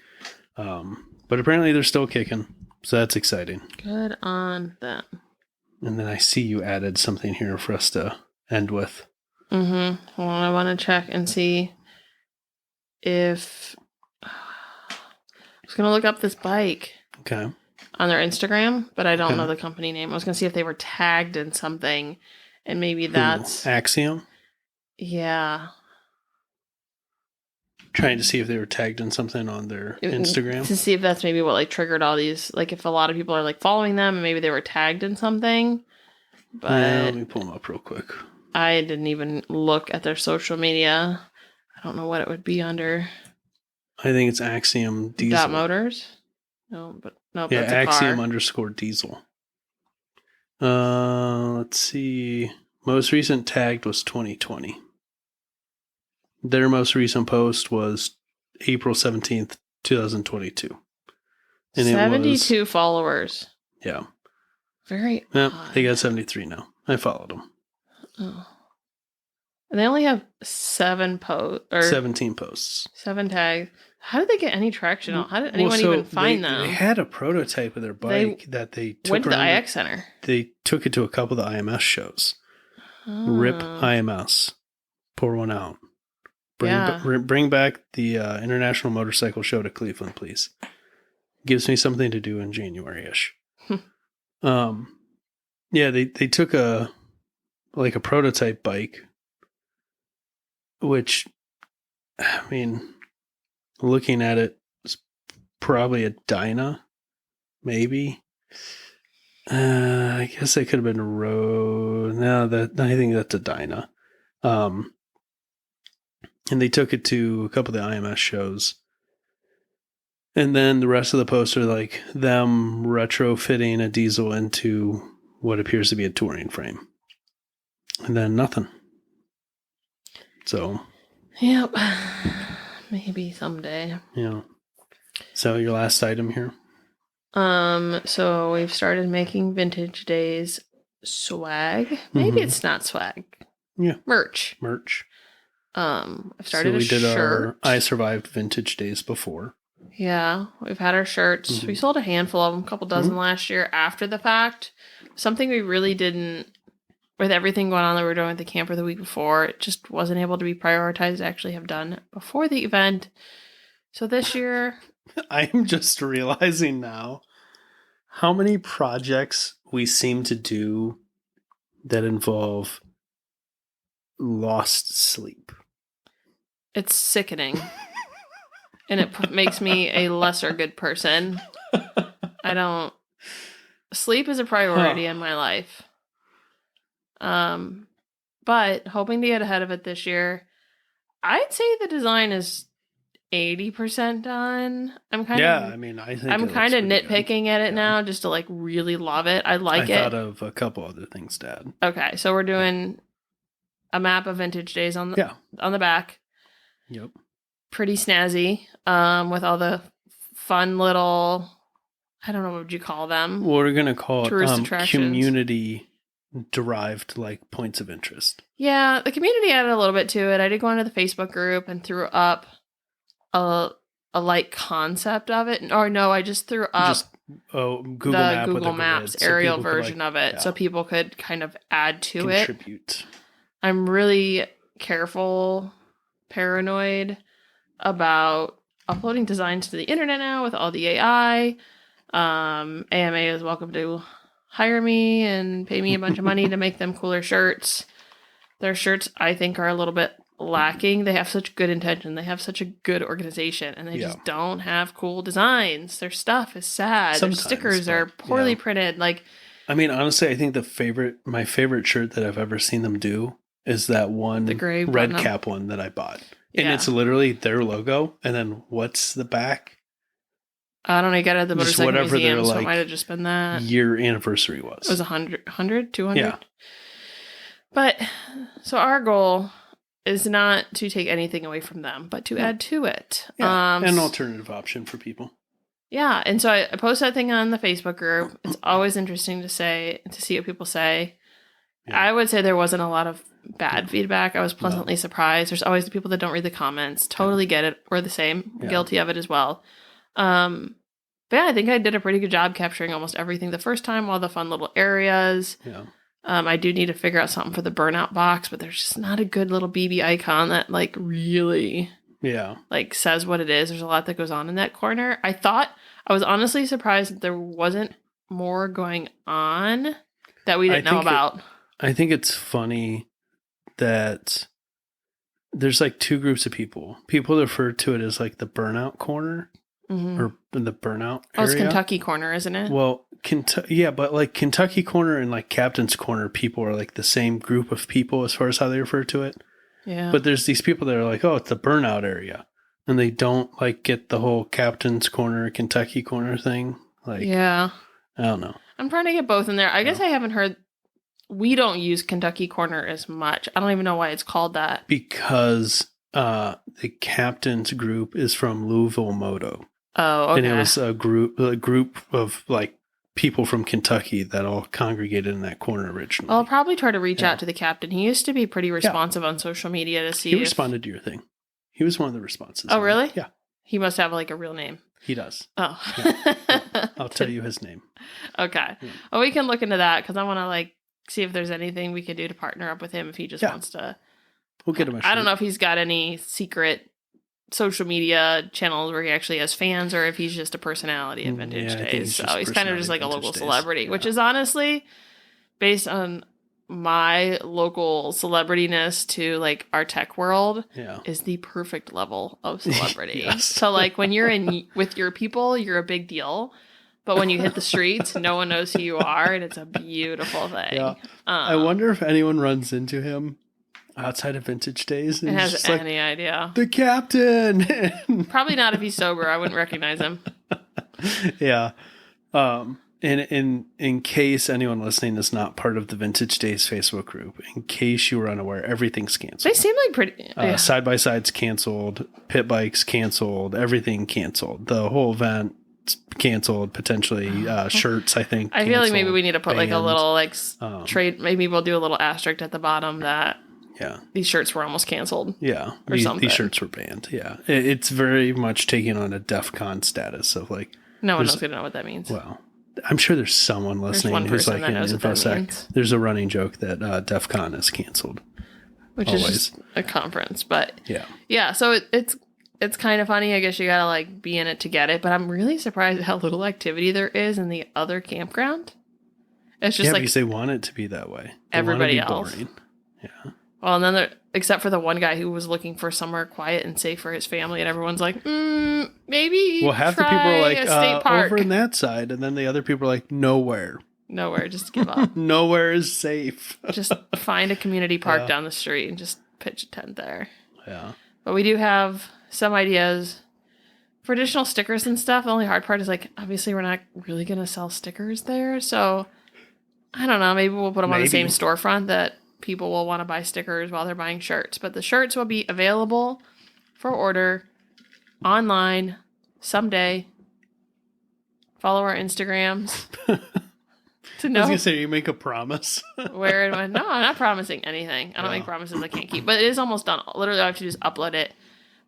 But apparently they're still kicking. So that's exciting. Good on them. And then I see you added something here for us to end with. Mm-hmm. Well, I want to check and see if I was going to look up this bike. Okay. On their Instagram, but I don't know the company name. I was going to see if they were tagged in something, and maybe that's Axiom. Yeah. Trying to see if they were tagged in something on their Instagram. To see if that's maybe what like triggered all these, like if a lot of people are like following them and maybe they were tagged in something. But let me pull them up real quick. I didn't even look at their social media. I don't know what it would be under. I think it's Axiom Diesel. Dot Motors? No, but no, yeah, that's a Axiom car. _ Diesel. Let's see. Most recent tagged was 2020. Their most recent post was April 17th, 2022. And 72 followers. Yeah. Very Yeah, they got 73 now. I followed them. Oh. And they only have 17 posts. 7 tags. How did they get any traction? How did anyone even find them? They had a prototype of their bike that they took went to the IX Center. They took it to a couple of the IMS shows. RIP IMS. Pour one out. Bring back the International Motorcycle Show to Cleveland, please. Gives me something to do in January-ish. Yeah, they took a prototype bike, which, I mean, looking at it, it's probably a Dyna, maybe. I guess it could have been a Road. No, I think that's a Dyna. And they took it to a couple of the IMS shows. And then the rest of the poster, like them retrofitting a diesel into what appears to be a touring frame. And then nothing. So. Yep. Maybe someday. Yeah. So your last item here? So we've started making Vintage Days swag. Maybe it's not swag. Yeah. Merch. I've started so we did shirt. our I Survived Vintage Days before. Yeah, we've had our shirts. We sold a handful of them, a couple dozen last year after the fact. Something we really didn't, with everything going on that we were doing with the camper the week before, it just wasn't able to be prioritized to actually have done before the event. So this year... I'm just realizing now how many projects we seem to do that involve lost sleep. It's sickening. And it makes me a lesser good person. Sleep is a priority in my life. But hoping to get ahead of it this year, I'd say the design is 80% done. I think I'm kind of nitpicking at it now just to like really love it. I like it. I thought of a couple other things, Dad. Okay, so we're doing a map of Vintage Days on the back. Yep. Pretty snazzy, with all the fun little, I don't know, what would you call them? Well, we're going to call tourist it attractions. Community-derived, like, points of interest. Yeah, the community added a little bit to it. I did go into the Facebook group and threw up a like concept of it. Or no, I just threw up Google Maps aerial version of it, so people could kind of add to contribute. It. I'm really paranoid about uploading designs to the internet now with all the AI. AMA is welcome to hire me and pay me a bunch of money to make them cooler shirts. Their shirts, I think, are a little bit lacking. They have such good intention. They have such a good organization, and they just don't have cool designs. Their stuff is sad. Their stickers are poorly printed. Like, I mean, honestly, I think my favorite shirt that I've ever seen them do is that one, the gray red cap one that I bought. And it's literally their logo. And then what's the back? I don't know. You got it at the Motorcycle Museum, so it might have just been that. Year anniversary was. It was 100, 200? Yeah. But, so our goal is not to take anything away from them, but to add to it. Yeah, an alternative option for people. Yeah. And so I posted that thing on the Facebook group. It's always interesting to see what people say. Yeah. I would say there wasn't a lot of bad feedback. I was pleasantly surprised. There's always the people that don't read the comments. Totally get it. We're the same. Yeah. Guilty of it as well. But yeah, I think I did a pretty good job capturing almost everything the first time, all the fun little areas. Yeah. I do need to figure out something for the burnout box, but there's just not a good little BB icon that like really like says what it is. There's a lot that goes on in that corner. I was honestly surprised that there wasn't more going on that we didn't know about. I think it's funny that there's like two groups of people. People refer to it as like the burnout corner or the burnout area. Oh, it's Kentucky corner, isn't it? Well, but like Kentucky corner and like Captain's corner people are like the same group of people as far as how they refer to it. Yeah. But there's these people that are like, oh, it's the burnout area. And they don't like get the whole Captain's corner, Kentucky corner thing. Like, yeah. I don't know. I'm trying to get both in there. I guess I haven't heard. We don't use Kentucky corner as much. I don't even know why it's called that. Because the Captain's group is from Louisville Moto. Oh, okay. And it was a group of like people from Kentucky that all congregated in that corner originally. I'll probably try to reach out to the captain. He used to be pretty responsive on social media to see. He responded to your thing. He was one of the responses. Oh, really? Yeah. He must have like a real name. He does. Oh. Yeah. I'll tell you his name. Okay. Yeah. Well, we can look into that because I want to like see if there's anything we could do to partner up with him if he just wants to. We'll get him. I don't know if he's got any secret social media channels where he actually has fans or if he's just a personality at Vintage Days. So he's kind of just like a local celebrity, which is honestly based on my local celebrityness to like our tech world is the perfect level of celebrity. Yes. So like when you're in with your people, you're a big deal. But when you hit the streets, no one knows who you are, and it's a beautiful thing. Yeah. I wonder if anyone runs into him outside of Vintage Days. It And he's has just like, any idea. the captain. Probably not if he's sober. I wouldn't recognize him. Yeah. In case anyone listening is not part of the Vintage Days Facebook group, in case you were unaware, everything's canceled. They seem like pretty. Yeah. Side-by-sides canceled, pit bikes canceled, everything canceled. The whole event canceled, potentially shirts, I think. I feel like maybe we need to put like a bands. little like trade. Maybe we'll do a little asterisk at the bottom that these shirts were almost canceled. Yeah. Or something. These shirts were banned. Yeah. It's very much taking on a DEF CON status of like. No one else going to know what that means. Well, I'm sure there's someone listening who's like in InfoSec. There's a running joke that DEF CON is canceled. Which is just a conference. But yeah, so it's kind of funny. I guess you got to like be in it to get it. But I'm really surprised at how little activity there is in the other campground. It's just like. Because they want it to be that way. They everybody want it to be else. boring. Yeah. Well, and then except for the one guy who was looking for somewhere quiet and safe for his family, and everyone's like, maybe. Well, half the people are like, state park. over in that side, and then the other people are like, nowhere. Nowhere, just give up. Nowhere is safe. Just find a community park down the street and just pitch a tent there. Yeah. But we do have some ideas for additional stickers and stuff. The only hard part is like, obviously, we're not really going to sell stickers there. So, I don't know. Maybe we'll put them on the same storefront that people will want to buy stickers while they're buying shirts. But the shirts will be available for order online someday. Follow our Instagrams to know. I was going to say, you make a promise. Where am I? No, I'm not promising anything. I don't make promises I can't keep. But it is almost done. Literally, I have to just upload it.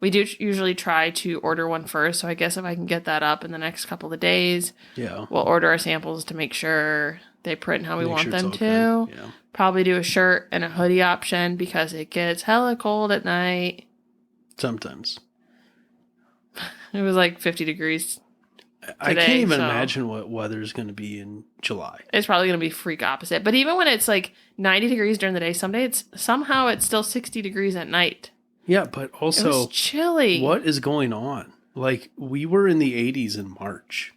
We do usually try to order one first. So I guess if I can get that up in the next couple of days, we'll order our samples to make sure they print how we want them to. Yeah. Probably do a shirt and a hoodie option because it gets hella cold at night. Sometimes. It was like 50 degrees today, I can't even imagine what weather's going to be in July. It's probably going to be freak opposite. But even when it's like 90 degrees during the day, it's still 60 degrees at night. Yeah, but also... It was chilly. What is going on? Like, we were in the 80s in March.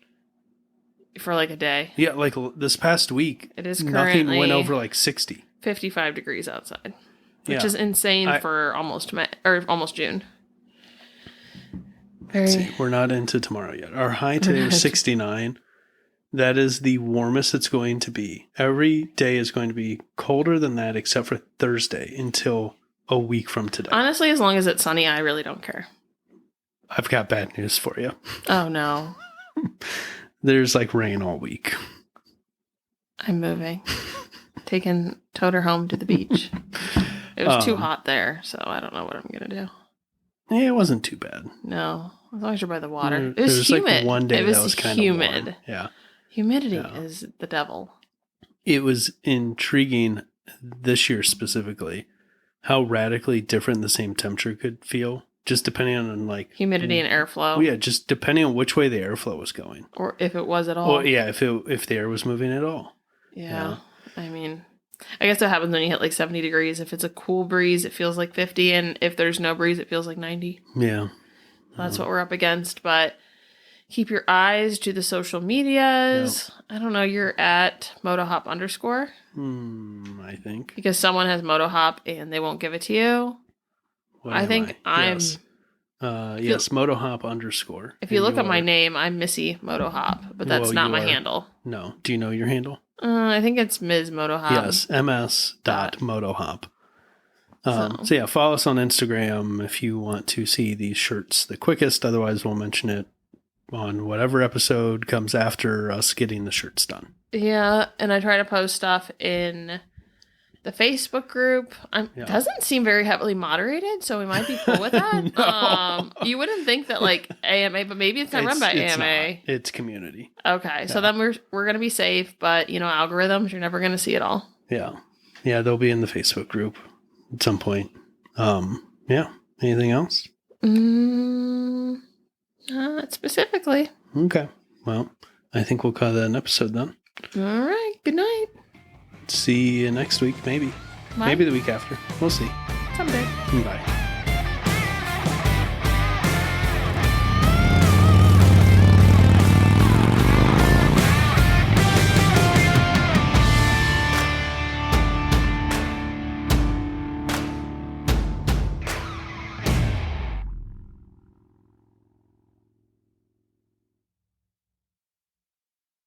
For like a day. Yeah, like this past week, it is nothing went over like 60. 55 degrees outside, which is insane for almost June. Let's see, we're not into tomorrow yet. Our high today is 69. That is the warmest it's going to be. Every day is going to be colder than that except for Thursday until a week from today. Honestly, as long as it's sunny, I really don't care. I've got bad news for you. Oh, no. There's like rain all week. I'm moving. Taking Toter home to the beach. It was too hot there, so I don't know what I'm going to do. Yeah, it wasn't too bad. No, as long as you're by the water. It was humid. Like one day that was kind of humid. Yeah. Humidity is the devil. It was intriguing this year specifically how radically different the same temperature could feel. Just depending on like humidity and airflow. Well, yeah, just depending on which way the airflow was going, or if it was at all. Well, yeah, if the air was moving at all. Yeah, I mean, I guess what happens when you hit like 70 degrees. If it's a cool breeze, it feels like 50, and if there's no breeze, it feels like 90. Yeah, that's what we're up against. But keep your eyes to the social medias. Yep. I don't know. You're at motohop_. I think because someone has motohop and they won't give it to you. I think I'm... Yes, motohop_. If you look at my name, I'm Missy Motohop, but that's not my handle. No. Do you know your handle? I think it's Ms. Motohop. Yes, ms.motohop. So yeah, follow us on Instagram if you want to see these shirts the quickest. Otherwise, we'll mention it on whatever episode comes after us getting the shirts done. Yeah, and I try to post stuff in... the Facebook group doesn't seem very heavily moderated, so we might be cool with that. No. You wouldn't think that like AMA, but maybe it's not run by AMA. It's community. Okay, so then we're gonna be safe, but algorithms, you're never gonna see it all. Yeah, they'll be in the Facebook group at some point. Anything else? Not specifically. Okay, well, I think we'll call that an episode then. All right, good night. See you next week, maybe. Bye. Maybe the week after. We'll see. Someday. Bye.